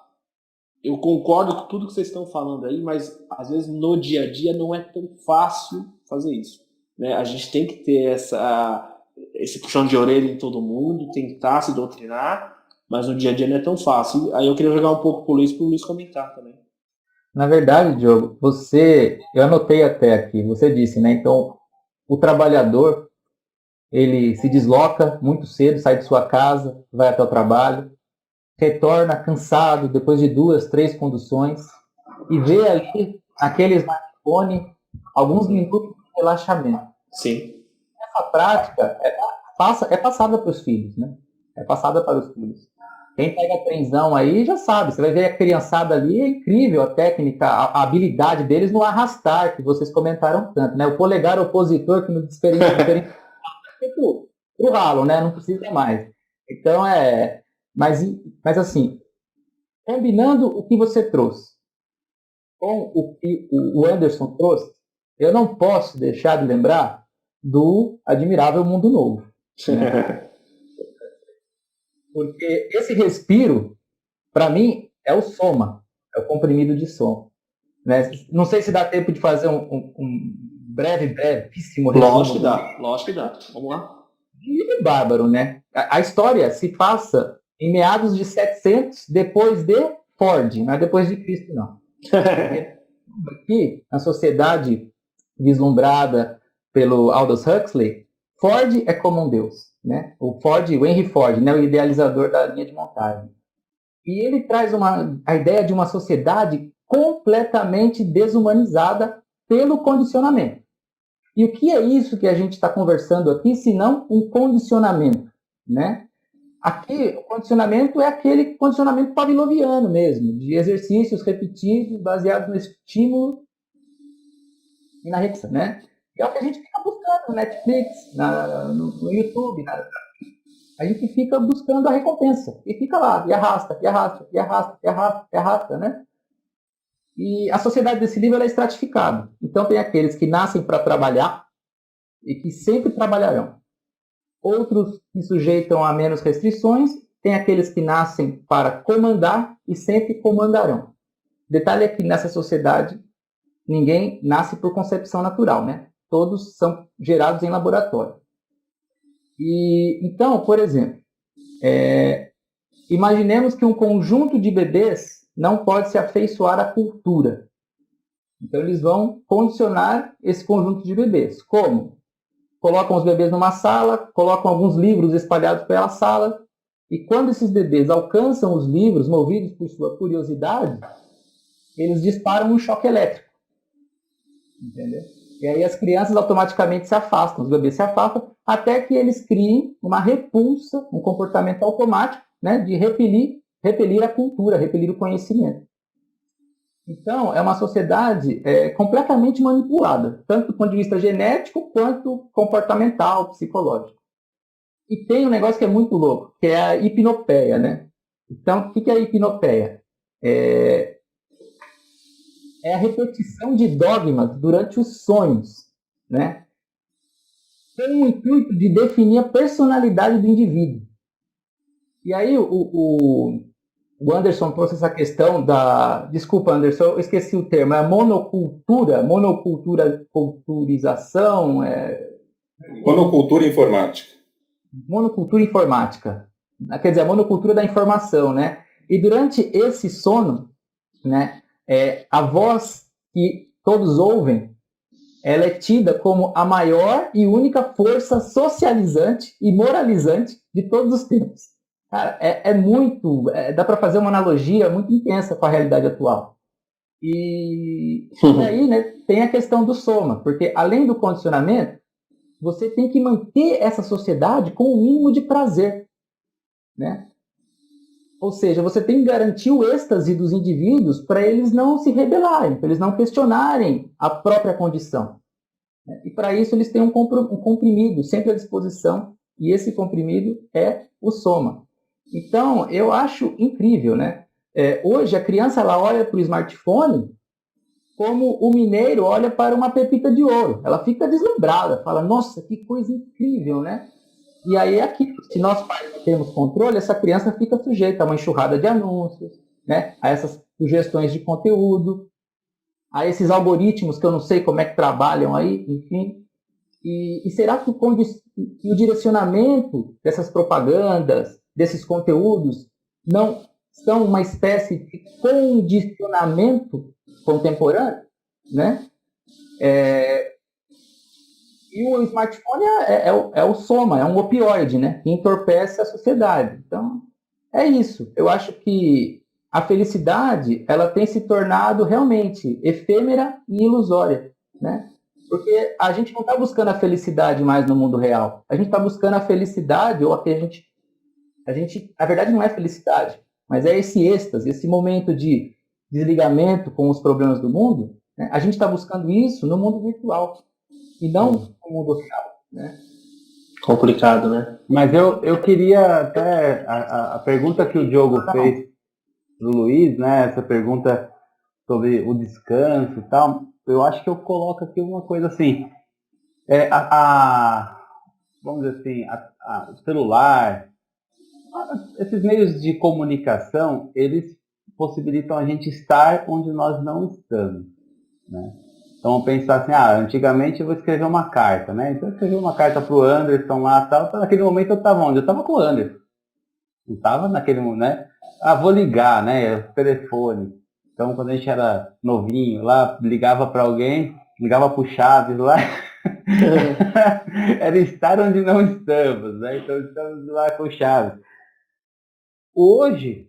eu concordo com tudo que vocês estão falando aí, mas às vezes no dia a dia não é tão fácil fazer isso, né? A gente tem que ter esse puxão de orelha em todo mundo, tentar se doutrinar, mas no dia a dia não é tão fácil. Aí eu queria jogar um pouco pro Luiz comentar também.
Na verdade, Diogo, eu anotei até aqui, você disse, né? Então, o trabalhador, ele se desloca muito cedo, sai de sua casa, vai até o trabalho, retorna cansado depois de 2, 3 conduções e vê ali aquele smartphone alguns minutos de relaxamento.
Sim.
Essa prática é passada para os filhos, né? É passada para os filhos. Quem pega trenzão aí já sabe, você vai ver a criançada ali, é incrível a técnica, a habilidade deles no arrastar, que vocês comentaram tanto, né? O polegar opositor que nos diferencia pro ralo, né? Não precisa mais. Então mas assim, combinando o que você trouxe com o que o Anderson trouxe, eu não posso deixar de lembrar do Admirável Mundo Novo. Né? Porque esse respiro, para mim, é o soma, é o comprimido de som. Né? Não sei se dá tempo de fazer um brevíssimo resumo.
Lógico que dá. Vamos lá.
E bárbaro, né? A história se passa em meados de 700 depois de Ford, não é depois de Cristo, não. Aqui, na sociedade vislumbrada pelo Aldous Huxley, Ford é como um deus, né? O Henry Ford, né? O idealizador da linha de montagem. E ele traz a ideia de uma sociedade completamente desumanizada pelo condicionamento. E o que é isso que a gente está conversando aqui, se não um condicionamento, né? Aqui, o condicionamento é aquele condicionamento pavloviano mesmo, de exercícios repetidos, baseados no estímulo e na repetição, né? E é o que a gente fica buscando no Netflix, no YouTube, a gente fica buscando a recompensa, e fica lá, e arrasta, e arrasta, e arrasta, e arrasta, e arrasta, né? E a sociedade desse livro ela é estratificada. Então tem aqueles que nascem para trabalhar e que sempre trabalharão. Outros que sujeitam a menos restrições, tem aqueles que nascem para comandar e sempre comandarão. Detalhe é que nessa sociedade ninguém nasce por concepção natural, né? Todos são gerados em laboratório. E então, por exemplo, imaginemos que um conjunto de bebês não pode se afeiçoar à cultura. Então eles vão condicionar esse conjunto de bebês. Como? Colocam os bebês numa sala, colocam alguns livros espalhados pela sala, e quando esses bebês alcançam os livros, movidos por sua curiosidade, eles disparam um choque elétrico. Entendeu? E aí as crianças automaticamente se afastam, os bebês se afastam, até que eles criem uma repulsa, um comportamento automático, né, de repelir a cultura, repelir o conhecimento. Então, é uma sociedade completamente manipulada, tanto do ponto de vista genético, quanto comportamental, psicológico. E tem um negócio que é muito louco, que é a hipnopeia, né? Então, o que é a hipnopeia? É a repetição de dogmas durante os sonhos, né? Com o intuito de definir a personalidade do indivíduo. E aí, o Anderson trouxe essa questão da... Desculpa, Anderson, eu esqueci o termo. É monoculturização?
Monocultura informática.
Monocultura informática. Quer dizer, a monocultura da informação, né? E durante esse sono, né, a voz que todos ouvem, ela é tida como a maior e única força socializante e moralizante de todos os tempos. Cara, dá para fazer uma analogia muito intensa com a realidade atual. E aí, né, tem a questão do soma, porque além do condicionamento, você tem que manter essa sociedade com o mínimo de prazer, né? Ou seja, você tem que garantir o êxtase dos indivíduos para eles não se rebelarem, para eles não questionarem a própria condição. E para isso eles têm um comprimido sempre à disposição, e esse comprimido é o Soma. Então, eu acho incrível, né? Hoje a criança ela olha para o smartphone como o mineiro olha para uma pepita de ouro. Ela fica deslumbrada, fala, nossa, que coisa incrível, né? E aí, aqui, se nós pais não temos controle, essa criança fica sujeita a uma enxurrada de anúncios, né? A essas sugestões de conteúdo, a esses algoritmos que eu não sei como é que trabalham aí, enfim. E será que o direcionamento dessas propagandas, desses conteúdos, não são uma espécie de condicionamento contemporâneo, né? E o smartphone é o soma, é um opioide, né? Que entorpece a sociedade. Então, é isso. Eu acho que a felicidade ela tem se tornado realmente efêmera e ilusória, né? Porque a gente não está buscando a felicidade mais no mundo real. A gente está buscando a felicidade, ou a que a gente, na verdade, não é felicidade, mas é esse êxtase, esse momento de desligamento com os problemas do mundo, né? A gente está buscando isso no mundo virtual e não no mundo real, né?
Complicado, né?
Mas eu queria até, a pergunta que o Diogo fez para o Luiz, né, essa pergunta sobre o descanso e tal, eu acho que eu coloco aqui uma coisa assim, vamos dizer assim, o celular, esses meios de comunicação, eles possibilitam a gente estar onde nós não estamos, né? Então, vamos pensar assim, antigamente eu vou escrever uma carta, né? Então, eu escrevi uma carta para o Anderson lá, tal, naquele momento eu estava onde? Eu estava com o Anderson. Não estava naquele momento, né? Vou ligar, né? Telefone. Então, quando a gente era novinho lá, ligava para alguém, ligava para o Chaves lá, era estar onde não estamos, né? Então, estamos lá com o Chaves. Hoje,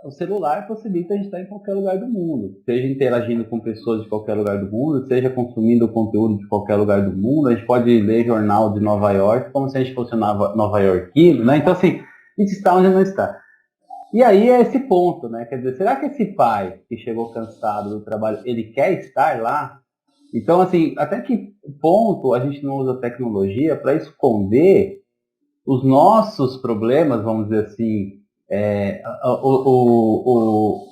o celular possibilita a gente estar em qualquer lugar do mundo, seja interagindo com pessoas de qualquer lugar do mundo, seja consumindo conteúdo de qualquer lugar do mundo. A gente pode ler jornal de Nova York como se a gente fosse nova-iorquino, né? Então, assim, a gente está onde não está. E aí é esse ponto, né? Quer dizer, será que esse pai que chegou cansado do trabalho, ele quer estar lá? Então, assim, até que ponto a gente não usa tecnologia para esconder os nossos problemas, vamos dizer assim,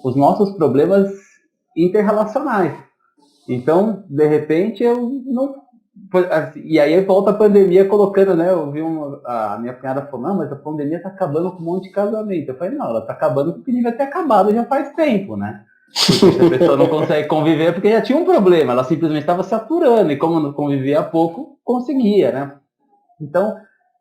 os nossos problemas interrelacionais. Então, de repente, eu não... E aí volta a pandemia colocando, né? Eu vi a minha cunhada falou, não, mas a pandemia está acabando com um monte de casamento. Eu falei, não, ela está acabando porque devia ter acabado já faz tempo, né? Porque a pessoa não consegue conviver porque já tinha um problema, ela simplesmente estava saturando, e como não convivia há pouco, conseguia, né? Então,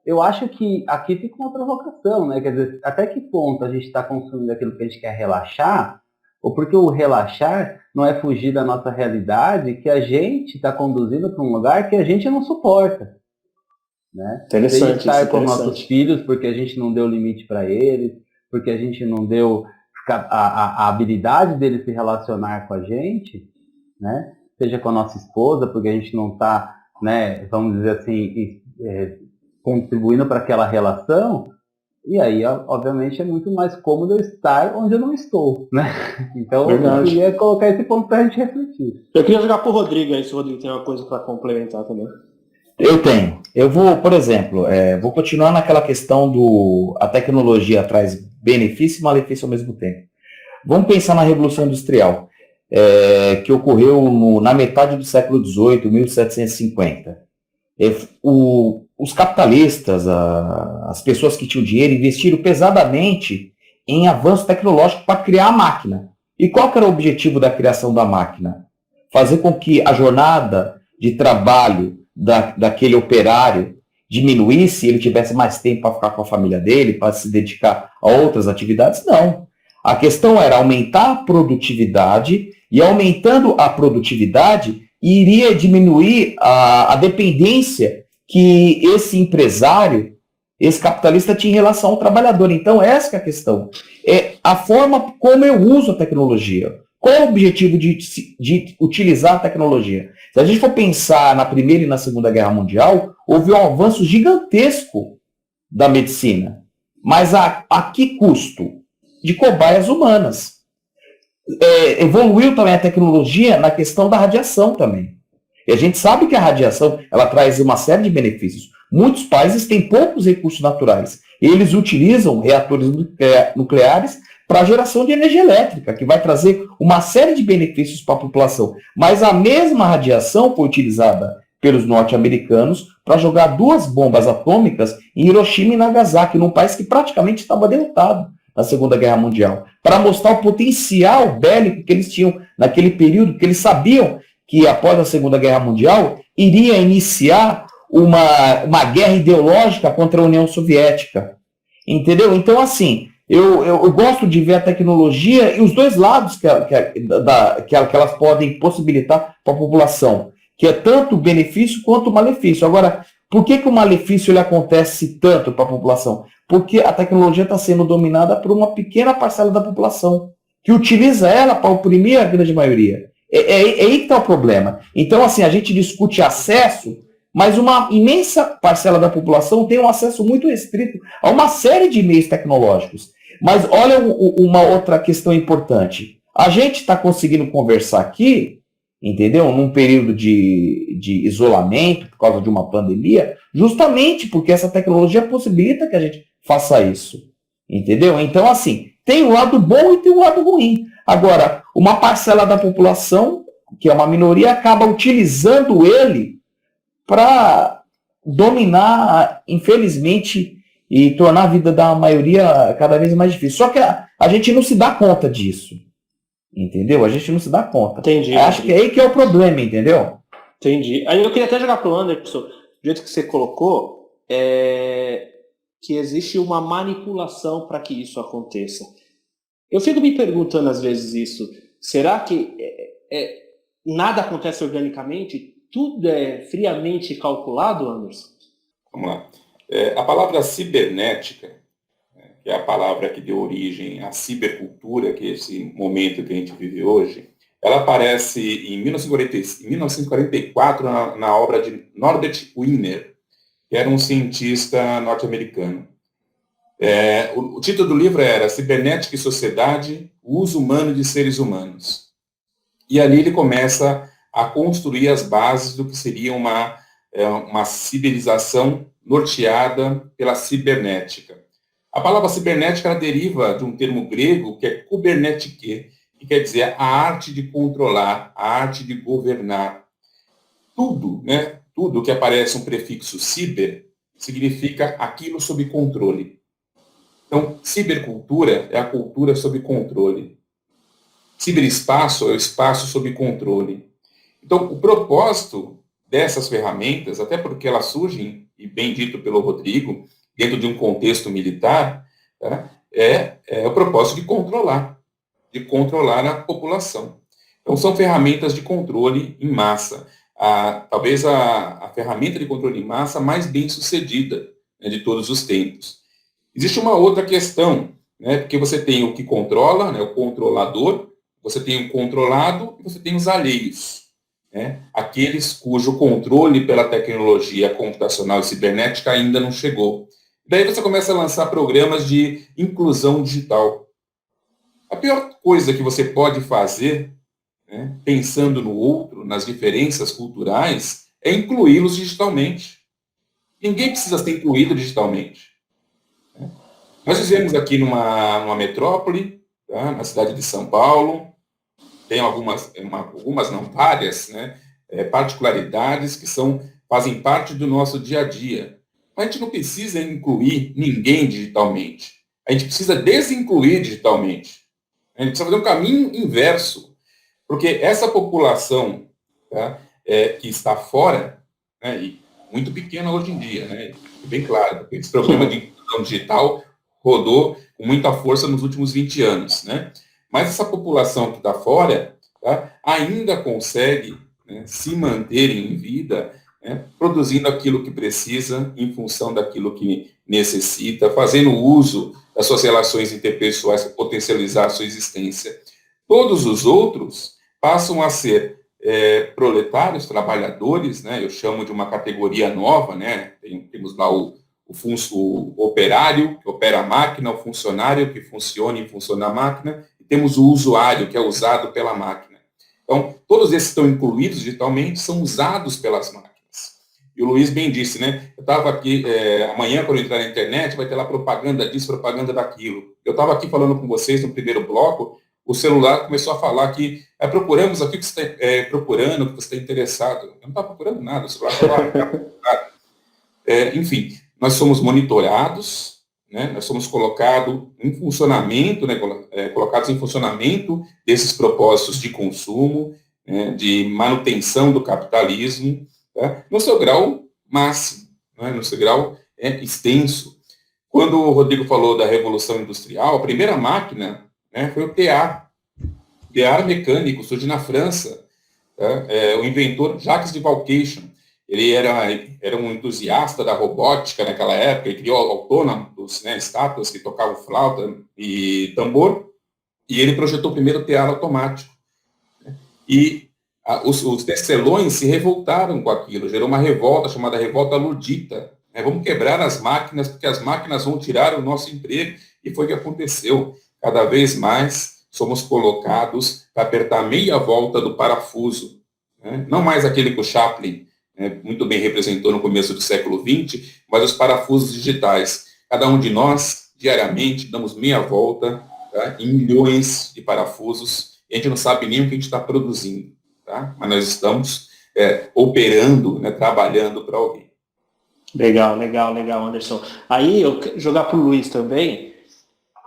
eu acho que aqui fica uma provocação, né? Quer dizer, até que ponto a gente está consumindo aquilo que a gente quer relaxar, ou porque o relaxar não é fugir da nossa realidade, que a gente está conduzindo para um lugar que a gente não suporta, né?
Interessante.
Estar com nossos filhos porque a gente não deu limite para eles, porque a gente não deu a habilidade deles se relacionar com a gente, né? Seja com a nossa esposa, porque a gente não está, né, vamos dizer assim, contribuindo para aquela relação. E aí, obviamente, é muito mais cômodo eu estar onde eu não estou, né? Então, eu queria colocar esse ponto para a gente refletir.
Eu queria jogar pro Rodrigo aí, se o Rodrigo tem uma coisa para complementar também.
Eu tenho. Eu vou, por exemplo, vou continuar naquela questão a tecnologia traz benefício e malefício ao mesmo tempo. Vamos pensar na Revolução Industrial, que ocorreu na metade do século XVIII, 1750. Os capitalistas, as pessoas que tinham dinheiro, investiram pesadamente em avanço tecnológico para criar a máquina. E qual que era o objetivo da criação da máquina? Fazer com que a jornada de trabalho daquele operário diminuísse e ele tivesse mais tempo para ficar com a família dele, para se dedicar a outras atividades? Não. A questão era aumentar a produtividade, e aumentando a produtividade, iria diminuir a dependência que esse empresário, esse capitalista tinha em relação ao trabalhador. Então, essa que é a questão. É a forma como eu uso a tecnologia. Qual é o objetivo de utilizar a tecnologia? Se a gente for pensar na Primeira e na Segunda Guerra Mundial, houve um avanço gigantesco da medicina. Mas a que custo? de cobaias humanas. Evoluiu também a tecnologia na questão da radiação também. E a gente sabe que a radiação ela traz uma série de benefícios. Muitos países têm poucos recursos naturais. Eles utilizam reatores nucleares para a geração de energia elétrica, que vai trazer uma série de benefícios para a população. Mas a mesma radiação foi utilizada pelos norte-americanos para jogar 2 bombas atômicas em Hiroshima e Nagasaki, num país que praticamente estava derrotado na Segunda Guerra Mundial, para mostrar o potencial bélico que eles tinham naquele período, que eles sabiam que após a Segunda Guerra Mundial iria iniciar uma guerra ideológica contra a União Soviética. Entendeu? Então, assim, eu gosto de ver a tecnologia e os dois lados que elas podem possibilitar para a população, que é tanto o benefício quanto o malefício. Agora, por que o malefício ele acontece tanto para a população? Porque a tecnologia está sendo dominada por uma pequena parcela da população, que utiliza ela para oprimir a grande maioria. É aí que está o problema. Então, assim, a gente discute acesso, mas uma imensa parcela da população tem um acesso muito restrito a uma série de meios tecnológicos. Mas olha uma outra questão importante. A gente está conseguindo conversar aqui, entendeu? Num período de isolamento, por causa de uma pandemia, justamente porque essa tecnologia possibilita que a gente faça isso. Entendeu? Então, assim, tem um lado bom e tem um lado ruim. Agora, uma parcela da população, que é uma minoria, acaba utilizando ele para dominar, infelizmente, e tornar a vida da maioria cada vez mais difícil. Só que a gente não se dá conta disso. Entendeu? A gente não se dá conta.
Entendi.
Acho que é aí que é o problema, entendeu?
Entendi. Aí eu queria até jogar pro Anderson, do jeito que você colocou, que existe uma manipulação para que isso aconteça. Eu fico me perguntando às vezes isso. Será que nada acontece organicamente? Tudo é friamente calculado, Anderson?
Vamos lá. A palavra cibernética, que é a palavra que deu origem à cibercultura, que é esse momento que a gente vive hoje, ela aparece em 1944 na obra de Norbert Wiener, que era um cientista norte-americano. O título do livro era Cibernética e Sociedade, o uso humano de seres humanos. E ali ele começa a construir as bases do que seria uma civilização norteada pela cibernética. A palavra cibernética ela deriva de um termo grego que é kubernetike, que quer dizer a arte de controlar, a arte de governar. Tudo, né? Tudo que aparece um prefixo ciber significa aquilo sob controle. Então, cibercultura é a cultura sob controle. Ciberespaço é o espaço sob controle. Então, o propósito dessas ferramentas, até porque elas surgem, e bem dito pelo Rodrigo, dentro de um contexto militar, tá? é o propósito de controlar a população. Então, são ferramentas de controle em massa. Talvez a ferramenta de controle em massa mais bem sucedida, né, de todos os tempos. Existe uma outra questão, né, porque você tem o que controla, né, o controlador, você tem o controlado e você tem os alheios. Né, aqueles cujo controle pela tecnologia computacional e cibernética ainda não chegou. Daí você começa a lançar programas de inclusão digital. A pior coisa que você pode fazer, né, pensando no outro, nas diferenças culturais, é incluí-los digitalmente. Ninguém precisa ser incluído digitalmente. Né? Nós vivemos aqui numa metrópole, tá, na cidade de São Paulo, tem algumas não, várias, né, particularidades que fazem parte do nosso dia a dia. Mas a gente não precisa incluir ninguém digitalmente. A gente precisa desincluir digitalmente. A gente precisa fazer um caminho inverso. Porque essa população, tá, que está fora, né, e muito pequena hoje em dia, né, bem claro, porque esse programa de inclusão digital rodou com muita força nos últimos 20 anos, né? Mas essa população que está fora, tá, ainda consegue, né, se manter em vida, né, produzindo aquilo que precisa, em função daquilo que necessita, fazendo uso das suas relações interpessoais para potencializar a sua existência. Todos os outros passam a ser proletários, trabalhadores, né, eu chamo de uma categoria nova, né, temos lá o o operário, que opera a máquina, o funcionário, que funciona e funciona a máquina, e temos o usuário, que é usado pela máquina. Então, todos esses estão incluídos digitalmente, são usados pelas máquinas. E o Luiz bem disse, né? Eu estava aqui, amanhã, quando eu entrar na internet, vai ter lá propaganda disso, propaganda daquilo. Eu estava aqui falando com vocês no primeiro bloco, o celular começou a falar que procuramos aqui o que você está procurando, o que você está interessado. Eu não estava procurando nada, o celular estava enfim, nós somos monitorados, né? Nós somos colocados em funcionamento, né? Colocados em funcionamento desses propósitos de consumo, né? De manutenção do capitalismo, tá? No seu grau máximo, né? No seu grau extenso. Quando o Rodrigo falou da Revolução Industrial, a primeira máquina, né, foi o tear. O tear mecânico surge na França. Tá? O inventor Jacques de Vacation, ele era um entusiasta da robótica naquela época, ele criou autônomos, né, estátuas que tocavam flauta e tambor, e ele projetou o primeiro tear automático. Né? E os tecelões se revoltaram com aquilo, gerou uma revolta chamada Revolta Ludita. Né? Vamos quebrar as máquinas, porque as máquinas vão tirar o nosso emprego, e foi o que aconteceu. Cada vez mais somos colocados para apertar meia volta do parafuso. Né? Não mais aquele que o Chaplin muito bem representou no começo do século XX, mas os parafusos digitais. Cada um de nós, diariamente, damos meia volta, tá, em milhões de parafusos, e a gente não sabe nem o que a gente está produzindo. Tá? Mas nós estamos operando, né, trabalhando para alguém.
Legal, Anderson. Aí, eu quero jogar para o Luiz também.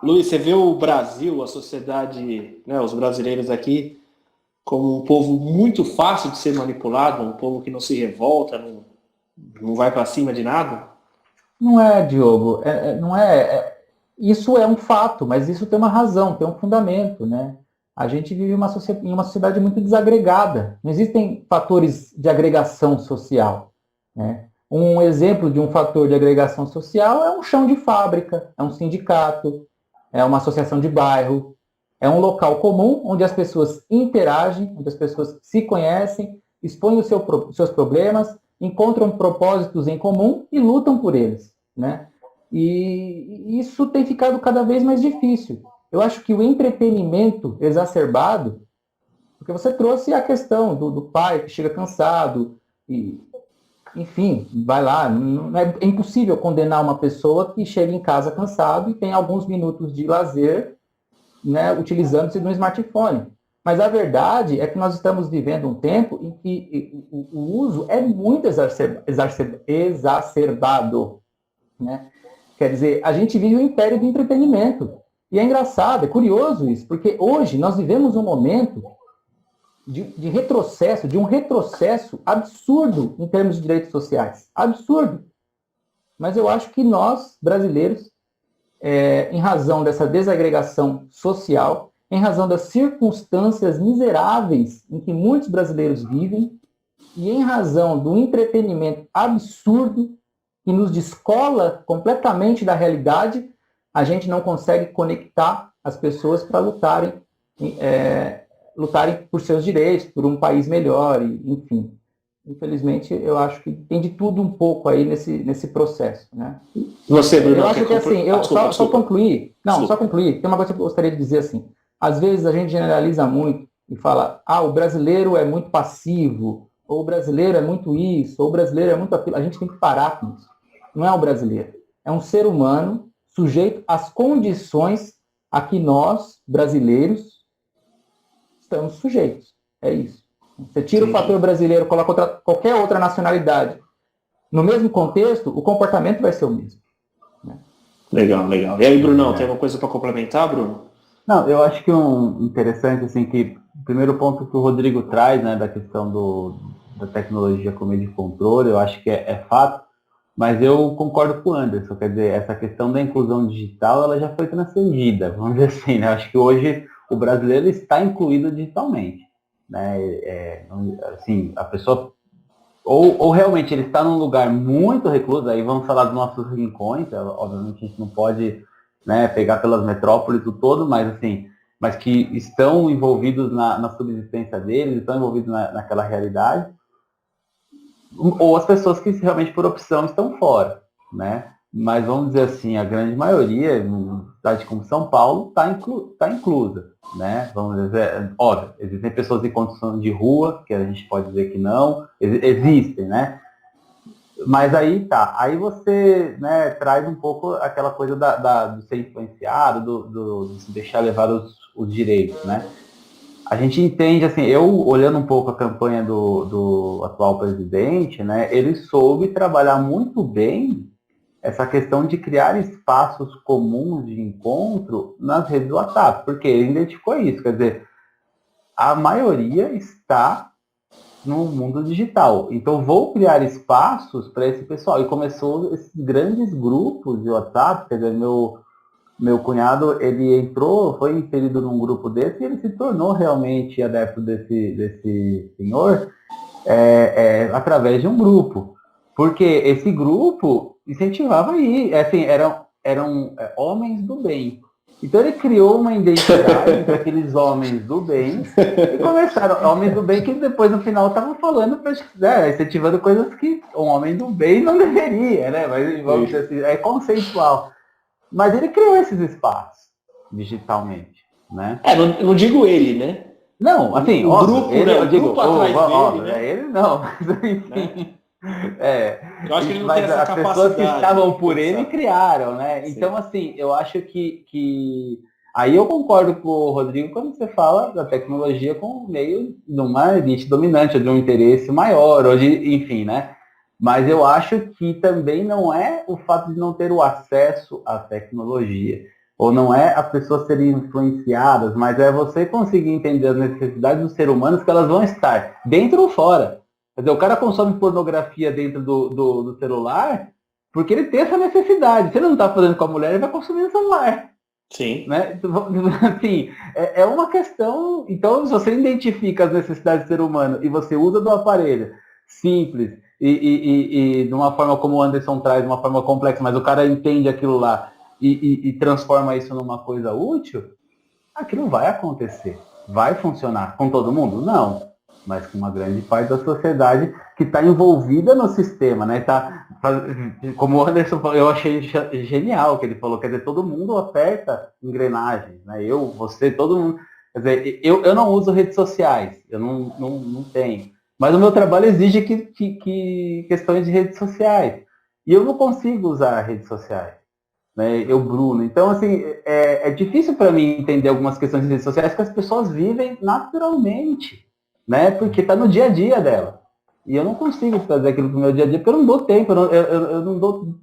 Luiz, você vê o Brasil, a sociedade, né, os brasileiros aqui, como um povo muito fácil de ser manipulado, um povo que não se revolta, não vai para cima de nada?
Não é, Diogo, não é. Isso é um fato, mas isso tem uma razão, tem um fundamento, né? A gente vive em uma sociedade muito desagregada. Não existem fatores de agregação social, né? Um exemplo de um fator de agregação social é um chão de fábrica, é um sindicato, é uma associação de bairro, é um local comum onde as pessoas interagem, onde as pessoas se conhecem, expõem os seus problemas, encontram propósitos em comum e lutam por eles, né? E isso tem ficado cada vez mais difícil. Eu acho que o entretenimento exacerbado, porque você trouxe a questão do pai que chega cansado, e, enfim, vai lá, é impossível condenar uma pessoa que chega em casa cansado e tem alguns minutos de lazer, né, utilizando-se de um smartphone. Mas a verdade é que nós estamos vivendo um tempo em que o uso é muito exacerbado. Né? Quer dizer, a gente vive um império do entretenimento. E é engraçado, é curioso isso, porque hoje nós vivemos um momento de retrocesso, de um retrocesso absurdo em termos de direitos sociais. Absurdo. Mas eu acho que nós, brasileiros, em razão dessa desagregação social, em razão das circunstâncias miseráveis em que muitos brasileiros vivem, e em razão do entretenimento absurdo que nos descola completamente da realidade, a gente não consegue conectar as pessoas para lutarem por seus direitos, por um país melhor, enfim. Infelizmente, eu acho que tem de tudo um pouco aí nesse processo, né?
Você, Bruno,
eu acho que assim, só concluir. Não, só concluir. Tem uma coisa que eu gostaria de dizer assim. Às vezes a gente generaliza muito e fala, o brasileiro é muito passivo, ou o brasileiro é muito isso, ou o brasileiro é muito aquilo. A gente tem que parar com isso. Não é o brasileiro. É um ser humano sujeito às condições a que nós, brasileiros, estamos sujeitos. É isso. Você tira o fator brasileiro, coloca qualquer outra nacionalidade. No mesmo contexto, o comportamento vai ser o mesmo. Né?
Legal. E aí, Brunão, tem alguma coisa para complementar, Bruno?
Não, eu acho que um interessante, assim, que o primeiro ponto que o Rodrigo traz, né, da questão da tecnologia como meio de controle, eu acho que é fato, mas eu concordo com o Anderson, quer dizer, essa questão da inclusão digital, ela já foi transcendida, vamos dizer assim, né? Eu acho que hoje o brasileiro está incluído digitalmente, né? Assim, a pessoa, ou realmente ele está num lugar muito recluso, aí vamos falar dos nossos rincões, obviamente a gente não pode, né, pegar pelas metrópoles o todo, mas que estão envolvidos na subsistência deles, estão envolvidos naquela realidade, ou as pessoas que realmente por opção estão fora, né? mas vamos dizer assim, a grande maioria, em cidade como São Paulo, está inclusa, né? Vamos dizer, óbvio, existem pessoas em condição de rua, que a gente pode dizer que não, existem, né? Mas aí tá, aí você, né, traz um pouco aquela coisa do ser influenciado, do se deixar levar os direitos, né? A gente entende, assim, eu olhando um pouco a campanha do atual presidente, né, ele soube trabalhar muito bem essa questão de criar espaços comuns de encontro nas redes do WhatsApp, porque ele identificou isso, quer dizer, a maioria está no mundo digital. Então, vou criar espaços para esse pessoal. E começou esses grandes grupos de WhatsApp, quer dizer, meu cunhado, ele foi inserido num grupo desse e ele se tornou realmente adepto desse senhor através de um grupo. Porque esse grupo incentivava aí, assim, eram homens do bem. Então ele criou uma identidade entre aqueles homens do bem e começaram, homens do bem que depois no final estavam falando, incentivando coisas que um homem do bem não deveria, né? Mas vamos dizer assim, é conceitual. Mas ele criou esses espaços digitalmente, né?
Não digo ele, né?
Não, assim,
o grupo, né? O grupo atrás dele, né?
Ele não, mas enfim.
Eu acho que ele não tem essa
as
capacidade.
Pessoas que estavam por ele criaram, né?
Sim.
Então, assim, eu acho que... Aí eu concordo com o Rodrigo quando você fala da tecnologia como meio de uma elite dominante, de um interesse maior, hoje, enfim, né? Mas eu acho que também não é o fato de não ter o acesso à tecnologia, ou não é as pessoas serem influenciadas, mas é você conseguir entender as necessidades dos seres humanos que elas vão estar dentro ou fora. Quer dizer, o cara consome pornografia dentro do celular porque ele tem essa necessidade. Se ele não está fazendo com a mulher, ele vai consumir no celular.
Sim.
Né? Assim, é uma questão... Então, se você identifica as necessidades do ser humano e você usa do aparelho simples e de uma forma como o Anderson traz, de uma forma complexa, mas o cara entende aquilo lá e transforma isso numa coisa útil, aquilo vai acontecer. Vai funcionar com todo mundo? Não. Mas com uma grande parte da sociedade que está envolvida no sistema, né? Como o Anderson falou, eu achei genial o que ele falou, quer dizer, todo mundo aperta engrenagens, né? Eu, você, todo mundo. Quer dizer, eu não uso redes sociais, eu não tenho. Mas o meu trabalho exige que questões de redes sociais. E eu não consigo usar redes sociais. Né? Eu, Bruno. Então, assim, é difícil para mim entender algumas questões de redes sociais que as pessoas vivem naturalmente. Né? Porque está no dia a dia dela. E eu não consigo fazer aquilo no meu dia a dia, porque eu não dou tempo, eu não dou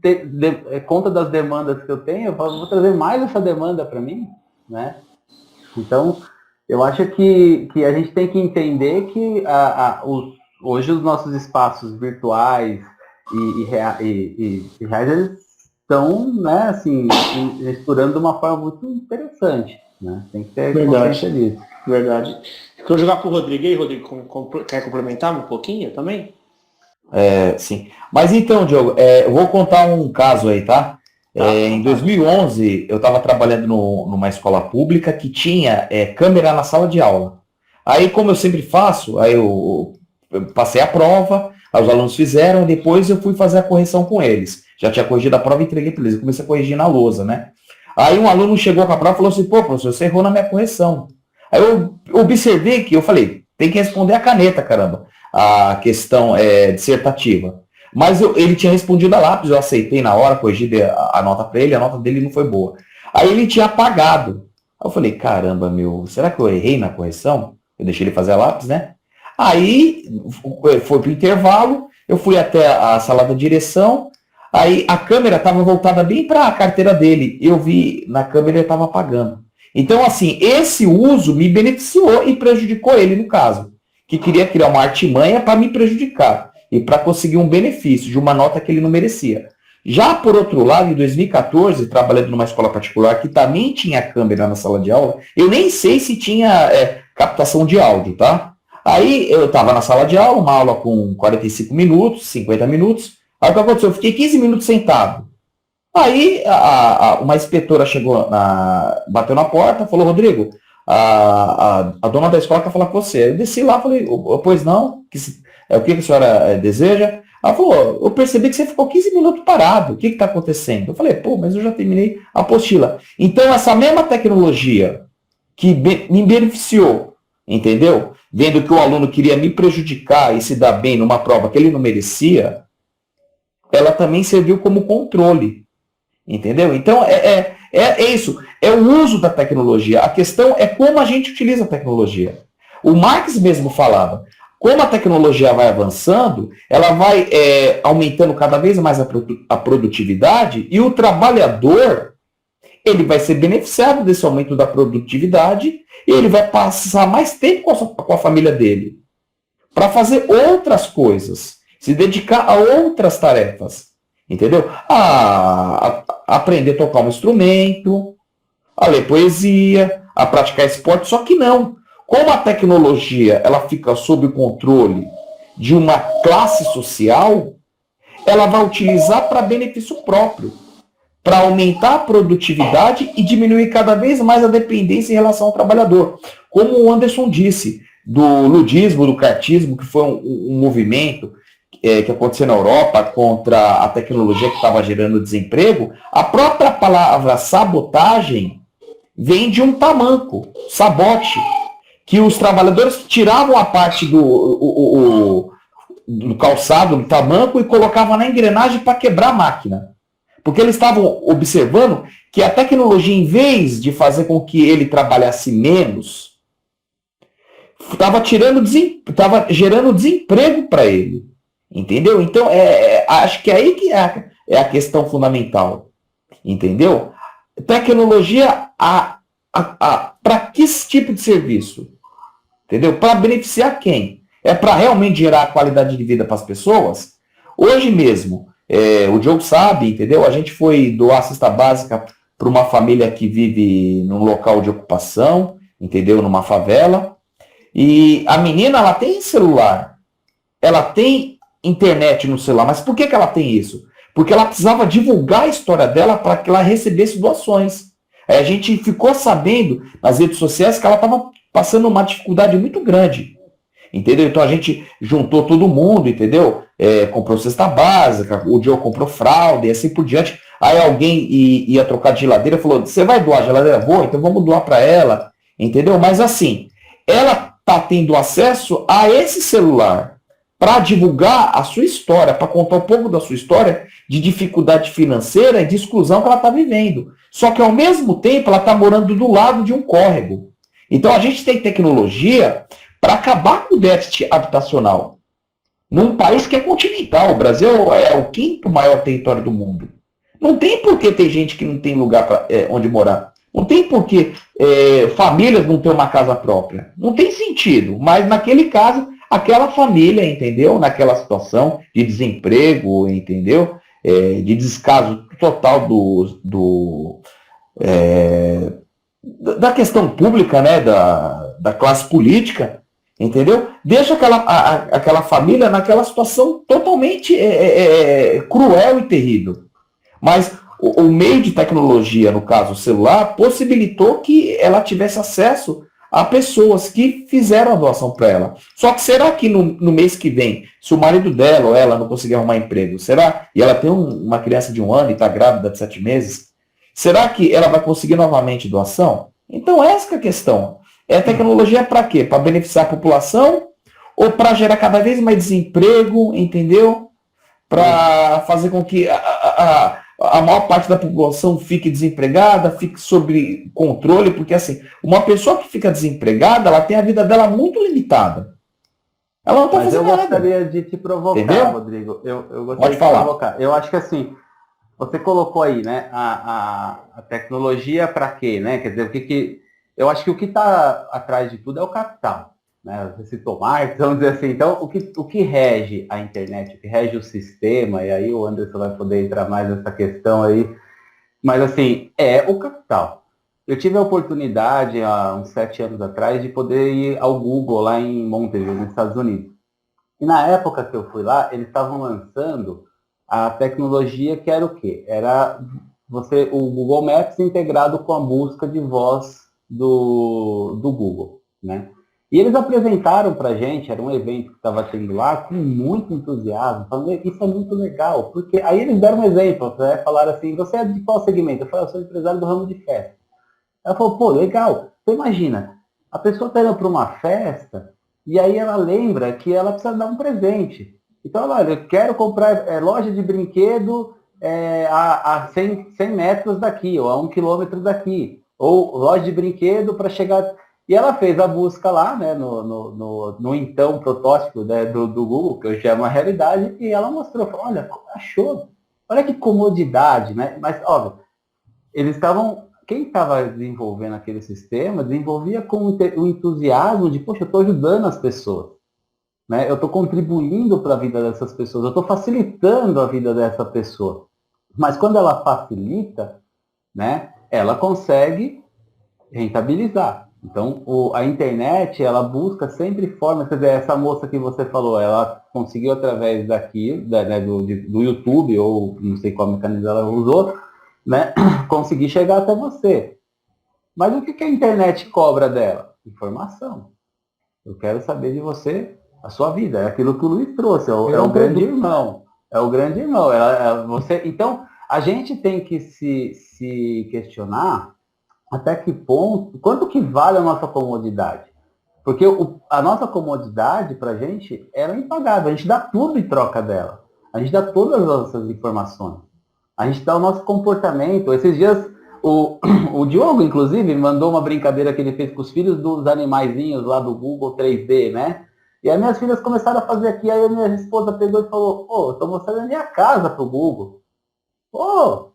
conta das demandas que eu tenho, eu vou trazer mais essa demanda para mim. Né? Então, eu acho que a gente tem que entender que hoje os nossos espaços virtuais e reais, eles estão, né, assim, misturando de uma forma muito interessante. Né? Tem que ter consciência disso.
Verdade. Quero jogar para o Rodrigo. E aí, Rodrigo, quer complementar um pouquinho também?
Sim. Mas então, Diogo, eu vou contar um caso aí, tá? Em 2011, eu estava trabalhando numa escola pública que tinha câmera na sala de aula. Aí, como eu sempre faço, aí eu passei a prova, aí os alunos fizeram, e depois eu fui fazer a correção com eles. Já tinha corrigido a prova e entreguei para eles. Eu comecei a corrigir na lousa, né? Aí um aluno chegou com a prova e falou assim, pô, professor, você errou na minha correção. Aí eu observei que eu falei, tem que responder a caneta, caramba, a questão dissertativa. Mas ele tinha respondido a lápis, eu aceitei na hora, corrigi a nota para ele, a nota dele não foi boa. Aí ele tinha apagado. Aí eu falei, caramba, será que eu errei na correção? Eu deixei ele fazer a lápis, né? Aí foi pro intervalo, eu fui até a sala da direção, aí a câmera estava voltada bem para a carteira dele. Eu vi na câmera ele estava apagando. Então, assim, esse uso me beneficiou e prejudicou ele, no caso, que queria criar uma artimanha para me prejudicar e para conseguir um benefício de uma nota que ele não merecia. Já, por outro lado, em 2014, trabalhando numa escola particular que também tinha câmera na sala de aula, eu nem sei se tinha captação de áudio, tá? Aí eu estava na sala de aula, uma aula com 45 minutos, 50 minutos, aí o que aconteceu? Eu fiquei 15 minutos sentado. Aí uma inspetora chegou, bateu na porta, falou, Rodrigo, a dona da escola quer falar com você. Eu desci lá, falei, pois não, o que a senhora deseja? Ela falou, eu percebi que você ficou 15 minutos parado, o que está acontecendo? Eu falei, pô, mas eu já terminei a apostila. Então, essa mesma tecnologia que me beneficiou, entendeu? Vendo que o aluno queria me prejudicar e se dar bem numa prova que ele não merecia, ela também serviu como controle, entendeu? Então, é isso, é o uso da tecnologia. A questão é como a gente utiliza a tecnologia. O Marx mesmo falava, como a tecnologia vai avançando, ela vai aumentando cada vez mais a produtividade e o trabalhador ele vai ser beneficiado desse aumento da produtividade e ele vai passar mais tempo com a família dele para fazer outras coisas, se dedicar a outras tarefas, entendeu? A aprender a tocar um instrumento, a ler poesia, a praticar esporte, só que não. Como a tecnologia ela fica sob o controle de uma classe social, ela vai utilizar para benefício próprio, para aumentar a produtividade e diminuir cada vez mais a dependência em relação ao trabalhador. Como o Anderson disse, do ludismo, do cartismo, que foi um movimento que aconteceu na Europa contra a tecnologia que estava gerando desemprego, a própria palavra sabotagem vem de um tamanco, sabote, que os trabalhadores tiravam a parte do calçado, do tamanco, e colocavam na engrenagem para quebrar a máquina. Porque eles estavam observando que a tecnologia, em vez de fazer com que ele trabalhasse menos, estava gerando desemprego para ele. Entendeu? Então, acho que aí que é a questão fundamental. Entendeu? Tecnologia para que tipo de serviço? Entendeu? Para beneficiar quem? É para realmente gerar qualidade de vida para as pessoas? Hoje mesmo, o Diogo sabe, entendeu? A gente foi doar cesta básica para uma família que vive num local de ocupação, entendeu? Numa favela. E a menina, ela tem celular. Ela tem internet no celular. Mas por que ela tem isso? Porque ela precisava divulgar a história dela para que ela recebesse doações. Aí a gente ficou sabendo nas redes sociais que ela estava passando uma dificuldade muito grande. Entendeu? Então a gente juntou todo mundo, entendeu? Comprou cesta básica, o Diogo comprou fralda e assim por diante. Aí alguém ia trocar de geladeira e falou, você vai doar a geladeira? Vou, então vamos doar para ela. Entendeu? Mas assim, ela está tendo acesso a esse celular para divulgar a sua história, para contar um pouco da sua história de dificuldade financeira e de exclusão que ela está vivendo. Só que ao mesmo tempo ela está morando do lado de um córrego. Então a gente tem tecnologia para acabar com o déficit habitacional. Num país que é continental, o Brasil é o 5º maior território do mundo. Não tem por que ter gente que não tem lugar onde morar. Não tem por que famílias não ter uma casa própria. Não tem sentido. Mas naquele caso, aquela família, entendeu? Naquela situação de desemprego, entendeu? De descaso total da questão pública, né? Da classe política, entendeu? Deixa aquela família naquela situação totalmente cruel e terrível. Mas o meio de tecnologia, no caso o celular, possibilitou que ela tivesse acesso a pessoas que fizeram a doação para ela. Só que será que no mês que vem, se o marido dela ou ela não conseguir arrumar emprego, será? E ela tem uma criança de 1 ano e está grávida de 7 meses, será que ela vai conseguir novamente doação? Então essa que é a questão. A tecnologia para quê? Para beneficiar a população ou para gerar cada vez mais desemprego, entendeu? Para fazer com que a maior parte da população fique desempregada, fique sob controle, porque assim, uma pessoa que fica desempregada, ela tem a vida dela muito limitada. Ela não está fazendo nada.
Mas eu gostaria de te provocar,
entendeu?
Rodrigo. Eu gostaria
Pode
de
falar.
te provocar. Eu acho que assim, você colocou aí, né, a tecnologia para quê, né? Quer dizer, eu acho que o que está atrás de tudo é o capital. Né? Você citou Marx, vamos dizer assim. Então, o que rege a internet, o que rege o sistema, e aí o Anderson vai poder entrar mais nessa questão aí, mas assim, é o capital. Eu tive a oportunidade, há uns 7 anos atrás, de poder ir ao Google lá em Mountain nos Estados Unidos. E na época que eu fui lá, eles estavam lançando a tecnologia que era o quê? Era o Google Maps integrado com a busca de voz do Google, né? E eles apresentaram para a gente, era um evento que estava tendo lá, com muito entusiasmo, falando, isso é muito legal, porque aí eles deram um exemplo, né? Falaram assim, você é de qual segmento? Eu falei, eu sou empresário do ramo de festa. Ela falou, pô, legal, você imagina, a pessoa está indo para uma festa, e aí ela lembra que ela precisa dar um presente. Então, ela, olha, eu quero comprar loja de brinquedo a 100 metros daqui, ou a 1 quilômetro daqui, ou loja de brinquedo para chegar... E ela fez a busca lá, né, no então protótipo, né, do Google, que hoje é uma realidade, e ela mostrou, falou, olha, achou, olha que comodidade, né? Mas, óbvio, eles estavam, quem estava desenvolvendo aquele sistema, desenvolvia com o entusiasmo de, poxa, eu estou ajudando as pessoas, né? Eu estou contribuindo para a vida dessas pessoas, eu estou facilitando a vida dessa pessoa. Mas quando ela facilita, né, ela consegue rentabilizar. Então, a internet, ela busca sempre formas, quer dizer, essa moça que você falou, ela conseguiu através daqui, né, do YouTube, ou não sei qual mecanismo ela usou, né, conseguir chegar até você. Mas o que a internet cobra dela? Informação. Eu quero saber de você, a sua vida. É aquilo que o Luiz trouxe, é o grande irmão. É o grande irmão. Você, então, a gente tem que se questionar até que ponto, quanto que vale a nossa comodidade? Porque a nossa comodidade, para a gente, ela é impagável. A gente dá tudo em troca dela. A gente dá todas as nossas informações. A gente dá o nosso comportamento. Esses dias, o Diogo, inclusive, mandou uma brincadeira que ele fez com os filhos dos animaizinhos lá do Google 3D, né? E aí minhas filhas começaram a fazer aqui, aí a minha esposa pegou e falou, pô, estou mostrando a minha casa pro Google. Pô,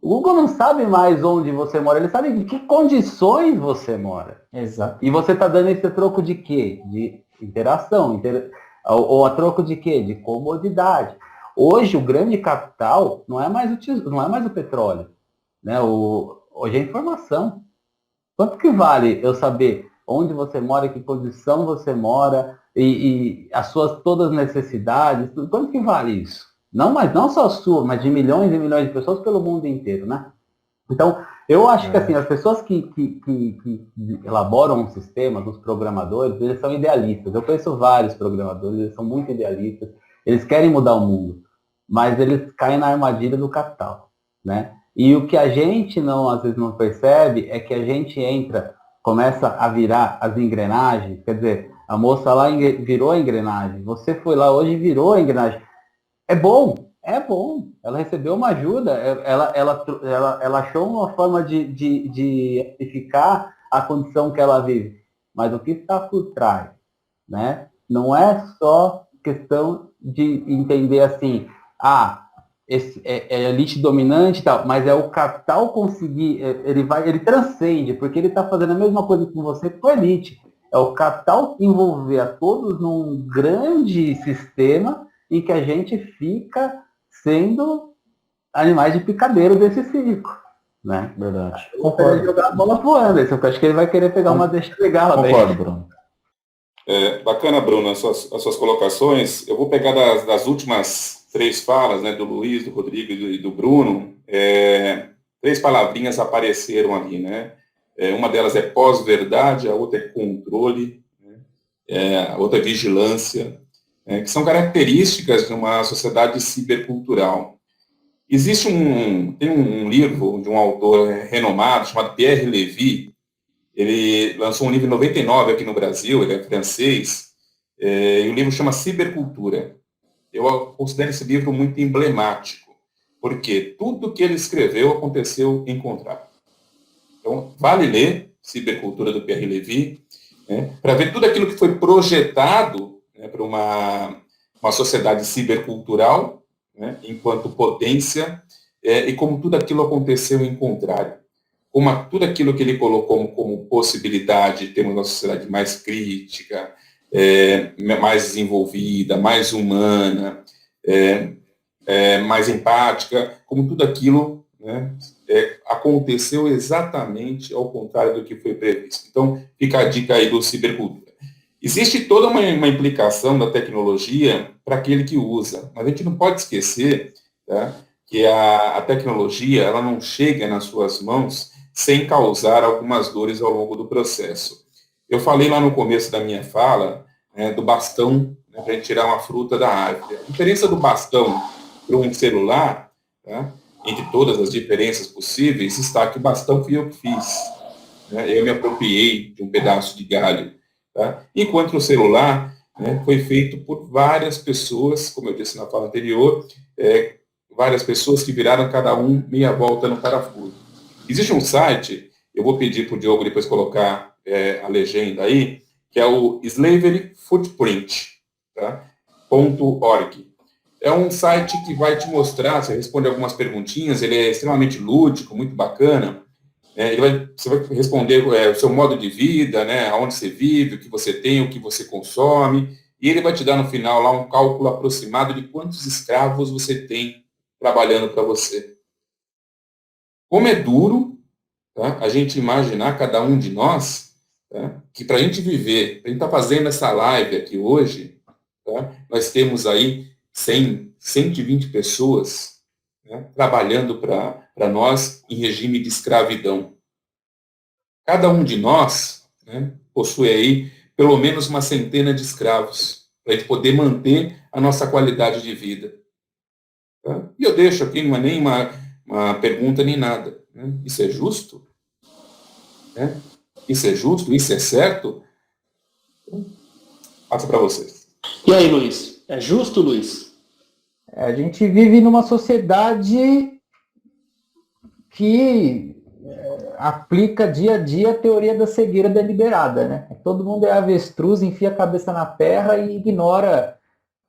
o Google não sabe mais onde você mora, ele sabe em que condições você mora.
Exato.
E você está dando esse troco de quê? De interação. Ou a troco de quê? De comodidade. Hoje, o grande capital não é mais o petróleo. Né? Hoje é a informação. Quanto que vale eu saber onde você mora, em que condição você mora, e as suas todas as necessidades? Quanto que vale isso? Não só a sua, mas de milhões e milhões de pessoas pelo mundo inteiro, né? Então, eu acho que assim, as pessoas que elaboram um sistema, os programadores, eles são idealistas. Eu conheço vários programadores, eles são muito idealistas, eles querem mudar o mundo, mas eles caem na armadilha do capital, né? E o que a gente às vezes não percebe é que a gente começa a virar as engrenagens, quer dizer, a moça lá virou a engrenagem, você foi lá hoje e virou a engrenagem. É bom. Ela recebeu uma ajuda, ela achou uma forma de ficar a condição que ela vive. Mas o que está por trás, né? Não é só questão de entender assim, esse é a elite dominante e tal, mas é o capital conseguir, ele transcende, porque ele está fazendo a mesma coisa com você com a elite. É o capital envolver a todos num grande sistema em que a gente fica sendo animais de picadeiro desse circo, né?
Verdade.
Concordo. Jogar a bola voando, eu acho que ele vai querer pegar uma deixa legal.
Concordo, Bruno.
Bacana, Bruno, as suas colocações. Eu vou pegar das últimas 3 falas, né, do Luiz, do Rodrigo e do Bruno. 3 palavrinhas apareceram ali, né? Uma delas é pós-verdade, a outra é controle, né? A outra é vigilância, que são características de uma sociedade cibercultural. Tem um livro de um autor renomado, chamado Pierre Levy. Ele lançou um livro em 99 aqui no Brasil, ele é francês, e o livro chama Cibercultura. Eu considero esse livro muito emblemático, porque tudo que ele escreveu aconteceu em contrato. Então, vale ler Cibercultura do Pierre Levy, né, para ver tudo aquilo que foi projetado, né, para uma sociedade cibercultural, né, enquanto potência, e como tudo aquilo aconteceu em contrário. Como tudo aquilo que ele colocou como possibilidade de termos uma sociedade mais crítica, mais desenvolvida, mais humana, mais empática, como tudo aquilo, né, aconteceu exatamente ao contrário do que foi previsto. Então, fica a dica aí do Cibercultura. Existe toda uma implicação da tecnologia para aquele que usa, mas a gente não pode esquecer, tá, que a tecnologia ela não chega nas suas mãos sem causar algumas dores ao longo do processo. Eu falei lá no começo da minha fala, do bastão, né, para a gente tirar uma fruta da árvore. A diferença do bastão para um celular, tá, entre todas as diferenças possíveis, está que o bastão fui eu que fiz. Né, eu me apropriei de um pedaço de galho. Tá, enquanto o celular, né, foi feito por várias pessoas, como eu disse na fala anterior, várias pessoas que viraram cada um meia volta no parafuso. Existe um site, eu vou pedir para o Diogo depois colocar a legenda aí, que é o Slavery Footprint, tá? .org. É um site que vai te mostrar, você responde algumas perguntinhas, ele é extremamente lúdico, muito bacana. Você vai responder o seu modo de vida, né, aonde você vive, o que você tem, o que você consome, e ele vai te dar no final lá um cálculo aproximado de quantos escravos você tem trabalhando para você. Como é duro, tá, a gente imaginar, cada um de nós, tá, que para a gente viver, para a gente estar fazendo essa live aqui hoje, tá, nós temos aí 100, 120 pessoas, né, trabalhando para nós em regime de escravidão. Cada um de nós, né, possui aí pelo menos uma centena de escravos, para a gente poder manter a nossa qualidade de vida. Tá? E eu deixo aqui, não é nem uma pergunta nem nada. Né? Isso é justo? Né? Isso é justo? Isso é certo? Passo para vocês.
E aí, Luiz? É justo, Luiz?
A gente vive numa sociedade que aplica dia a dia a teoria da cegueira deliberada, né? Todo mundo é avestruz, enfia a cabeça na terra e ignora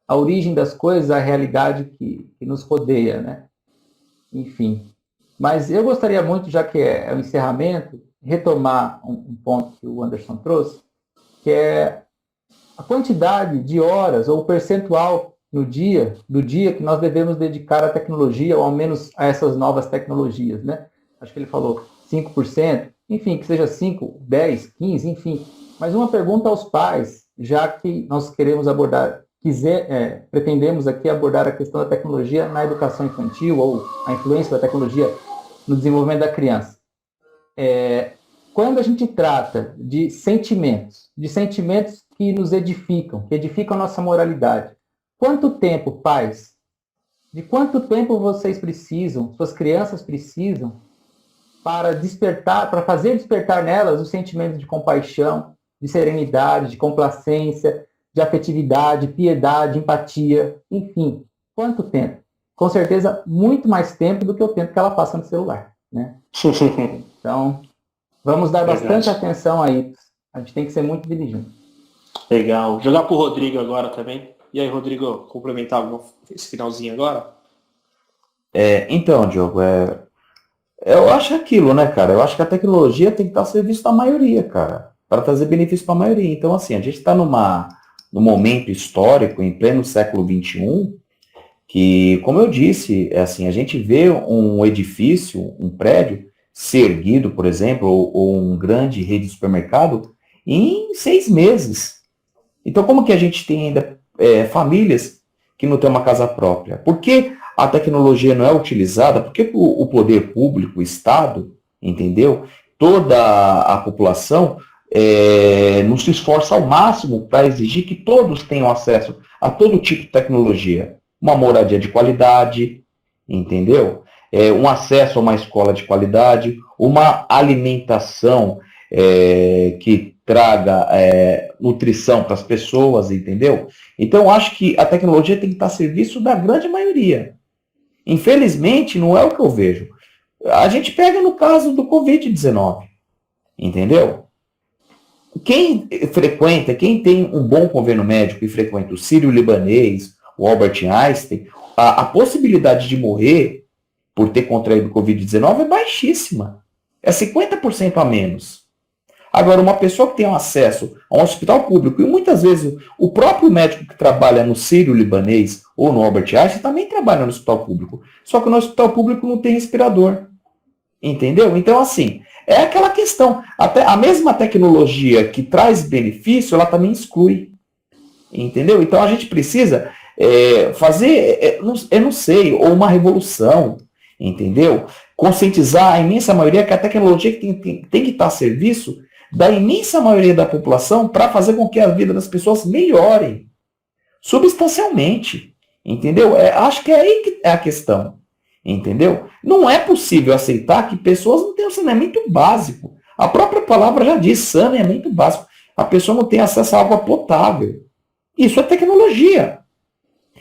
a origem das coisas, a realidade que nos rodeia, né? Enfim. Mas eu gostaria muito, já que é o encerramento, retomar um ponto que o Anderson trouxe, que é a quantidade de horas ou percentual do dia que nós devemos dedicar à tecnologia, ou ao menos a essas novas tecnologias, né? Acho que ele falou 5%, enfim, que seja 5, 10, 15, enfim. Mas uma pergunta aos pais, já que nós queremos pretendemos aqui abordar a questão da tecnologia na educação infantil, ou a influência da tecnologia no desenvolvimento da criança. Quando a gente trata de sentimentos que nos edificam, que edificam a nossa moralidade, quanto tempo, pais, de quanto tempo vocês precisam, suas crianças precisam, para fazer despertar nelas os sentimentos de compaixão, de serenidade, de complacência, de afetividade, piedade, empatia, enfim, quanto tempo? Com certeza, muito mais tempo do que o tempo que ela passa no celular, né? Então, vamos dar bastante atenção a isso. A gente tem que ser muito diligente.
Legal. Jogar pro Rodrigo agora também. E aí, Rodrigo, complementar esse finalzinho agora?
Então, Diogo, eu acho aquilo, né, cara? Eu acho que a tecnologia tem que estar ao serviço da maioria, cara, para trazer benefício para a maioria. Então, assim, a gente está num momento histórico, em pleno século XXI, que, como eu disse, assim, a gente vê um edifício, um prédio, ser erguido, por exemplo, ou um grande rede de supermercado, em 6 meses. Então, como que a gente tem ainda famílias que não têm uma casa própria? Por que a tecnologia não é utilizada? Por que o poder público, o Estado, entendeu? Toda a população não se esforça ao máximo para exigir que todos tenham acesso a todo tipo de tecnologia? Uma moradia de qualidade, entendeu? Um acesso a uma escola de qualidade, uma alimentação que traga nutrição para as pessoas, entendeu? Então, acho que a tecnologia tem que estar a serviço da grande maioria. Infelizmente, não é o que eu vejo. A gente pega no caso do Covid-19, entendeu? Quem tem um bom convênio médico e frequenta o Sírio-Libanês, o Albert Einstein, a possibilidade de morrer por ter contraído o Covid-19 é baixíssima. É 50% a menos. Agora, uma pessoa que tem acesso a um hospital público, e muitas vezes o próprio médico que trabalha no Sírio-Libanês ou no Albert Einstein também trabalha no hospital público. Só que no hospital público não tem respirador. Entendeu? Então, assim, é aquela questão. Até a mesma tecnologia que traz benefício, ela também exclui. Entendeu? Então, a gente precisa fazer, eu não sei, ou uma revolução, entendeu? Conscientizar a imensa maioria que a tecnologia tem que estar a serviço da imensa maioria da população para fazer com que a vida das pessoas melhore substancialmente, entendeu? Acho que é aí que é a questão, entendeu? Não é possível aceitar que pessoas não tenham saneamento básico. A própria palavra já diz saneamento básico. A pessoa não tem acesso à água potável. Isso é tecnologia.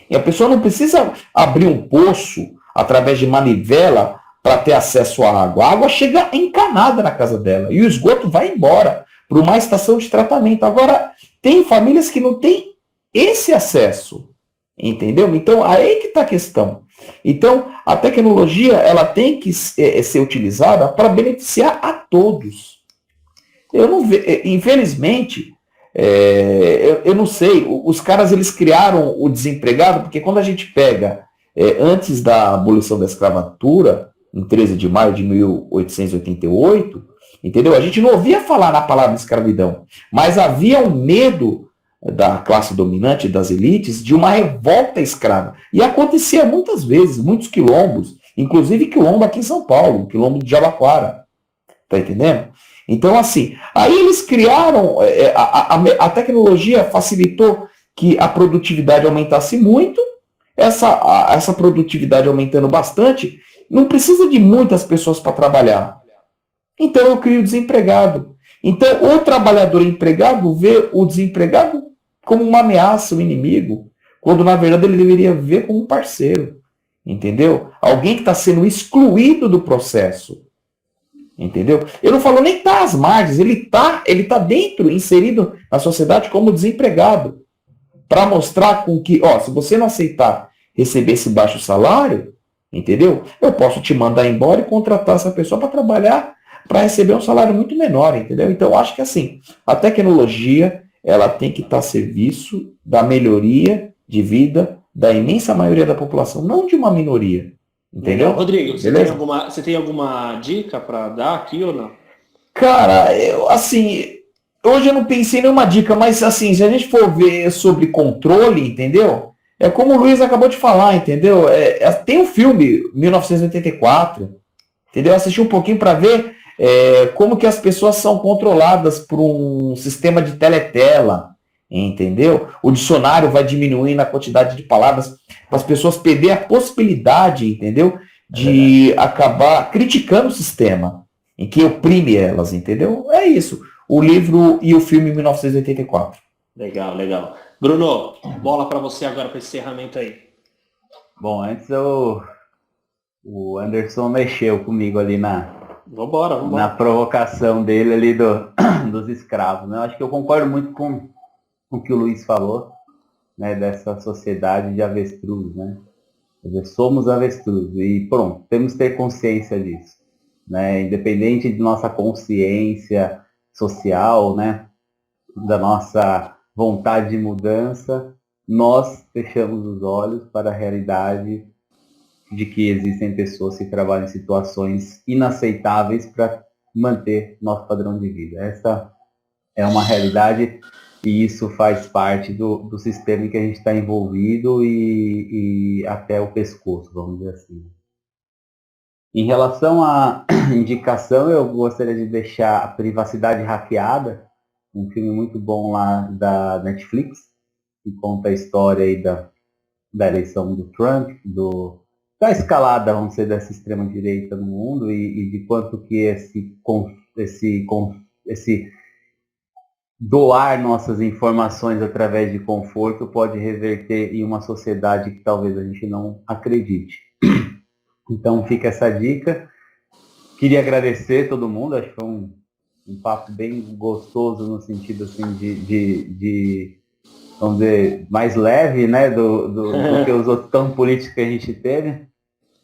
E a pessoa não precisa abrir um poço através de manivela para ter acesso à água. A água chega encanada na casa dela e o esgoto vai embora para uma estação de tratamento. Agora, tem famílias que não têm esse acesso, entendeu? Então, aí que está a questão. Então, a tecnologia ela tem que ser utilizada para beneficiar a todos. Eu não vejo, infelizmente, eu não sei, os caras eles criaram o desempregado, porque quando a gente pega, antes da abolição da escravatura, em 13 de maio de 1888, entendeu? A gente não ouvia falar na palavra escravidão, mas havia um medo da classe dominante, das elites, de uma revolta escrava. E acontecia muitas vezes, muitos quilombos, inclusive quilombo aqui em São Paulo, quilombo de Jabaquara. Tá entendendo? Então, assim, aí eles criaram, a tecnologia facilitou que a produtividade aumentasse muito, essa produtividade aumentando bastante, não precisa de muitas pessoas para trabalhar. Então eu crio desempregado. Então o trabalhador empregado vê o desempregado como uma ameaça, um inimigo, quando na verdade ele deveria ver como um parceiro. Entendeu? Alguém que está sendo excluído do processo. Entendeu? Eu não falo nem que está às margens, ele tá dentro, inserido na sociedade como desempregado. Para mostrar com que, se você não aceitar receber esse baixo salário, entendeu? Eu posso te mandar embora e contratar essa pessoa para trabalhar, para receber um salário muito menor, entendeu? Então, eu acho que assim, a tecnologia, ela tem que estar a serviço da melhoria de vida da imensa maioria da população, não de uma minoria. Entendeu?
Rodrigo, você tem alguma dica para dar aqui ou não?
Cara, hoje eu não pensei em nenhuma dica, mas assim, se a gente for ver sobre controle, entendeu? É como o Luiz acabou de falar, entendeu? Tem um filme, 1984, entendeu? Eu assisti um pouquinho para ver como que as pessoas são controladas por um sistema de teletela, entendeu? O dicionário vai diminuindo a quantidade de palavras para as pessoas perder a possibilidade, entendeu? De acabar criticando o sistema em que oprime elas, entendeu? É isso. O livro e o filme 1984.
Legal. Bruno, bola para você agora para esse encerramento aí.
Bom, antes o Anderson mexeu comigo ali
Vambora.
na provocação dele ali dos escravos, né? Eu acho que eu concordo muito com o que o Luiz falou, né, dessa sociedade de avestruz, né? Quer dizer, somos avestruz e pronto, temos que ter consciência disso, né? Independente de nossa consciência social, né, da nossa vontade de mudança, nós fechamos os olhos para a realidade de que existem pessoas que trabalham em situações inaceitáveis para manter nosso padrão de vida. Essa é uma realidade e isso faz parte do sistema em que a gente está envolvido e até o pescoço, vamos dizer assim. Em relação à indicação, eu gostaria de deixar a Privacidade Hackeada, um filme muito bom lá da Netflix, que conta a história aí da eleição do Trump, da escalada, vamos dizer, dessa extrema-direita no mundo e de quanto que esse doar nossas informações através de conforto pode reverter em uma sociedade que talvez a gente não acredite. Então fica essa dica. Queria agradecer todo mundo, acho que foi um papo bem gostoso no sentido assim de vamos dizer, mais leve, né, do que os outros campos políticos que a gente teve,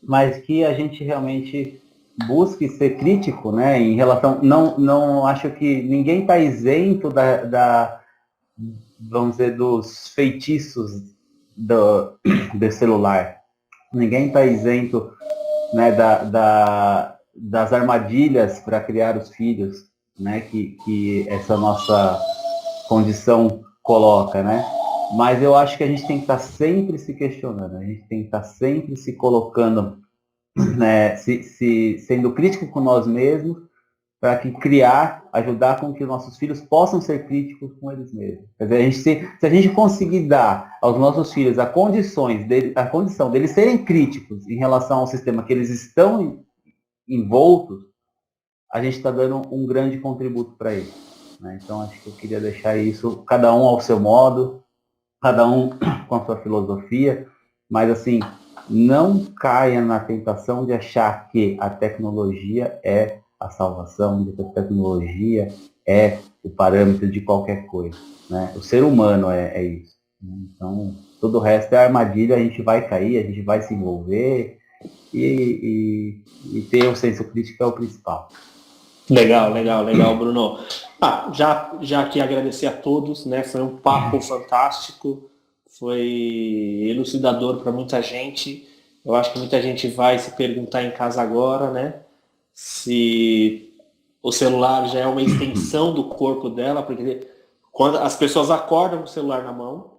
mas que a gente realmente busque ser crítico, né, em relação, não acho que ninguém está isento vamos dizer, dos feitiços do celular, ninguém está isento, né, das armadilhas para criar os filhos, né, que essa nossa condição coloca, né? Mas eu acho que a gente tem que estar sempre se questionando, a gente tem que estar sempre se colocando, né, sendo crítico com nós mesmos para ajudar com que os nossos filhos possam ser críticos com eles mesmos. Quer dizer, se a gente conseguir dar aos nossos filhos a condição deles serem críticos em relação ao sistema que eles estão envoltos, a gente está dando um grande contributo para eles, né? Então, acho que eu queria deixar isso, cada um ao seu modo, cada um com a sua filosofia, mas, assim, não caia na tentação de achar que a tecnologia é a salvação, de que a tecnologia é o parâmetro de qualquer coisa, né? O ser humano é isso, né? Então, todo o resto é armadilha, a gente vai cair, a gente vai se envolver e ter o senso crítico é o principal.
Legal, Bruno. Já que agradecer a todos, né? Foi um papo fantástico, foi elucidador para muita gente. Eu acho que muita gente vai se perguntar em casa agora, né? Se o celular já é uma extensão do corpo dela, porque quando as pessoas acordam com o celular na mão,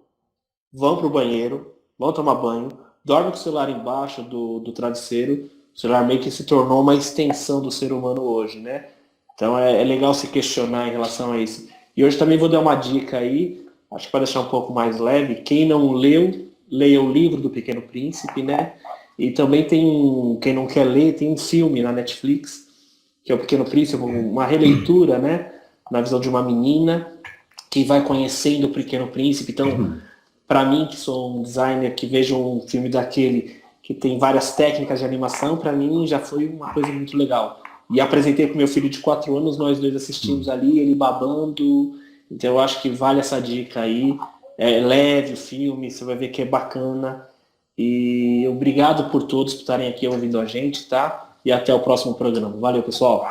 vão para o banheiro, vão tomar banho, dormem com o celular embaixo do travesseiro, o celular meio que se tornou uma extensão do ser humano hoje, né? Então é legal se questionar em relação a isso. E hoje também vou dar uma dica aí, acho que para deixar um pouco mais leve, quem não leu, leia o livro do Pequeno Príncipe, né? E também quem não quer ler, tem um filme na Netflix, que é o Pequeno Príncipe, uma releitura, né? Na visão de uma menina que vai conhecendo o Pequeno Príncipe. Então, para mim, que sou um designer, que vejo um filme daquele que tem várias técnicas de animação, para mim já foi uma coisa muito legal. E apresentei para o meu filho de 4 anos, nós dois assistimos ali, ele babando. Então eu acho que vale essa dica aí. É leve o filme, você vai ver que é bacana. E obrigado por todos por estarem aqui ouvindo a gente, tá? E até o próximo programa. Valeu, pessoal!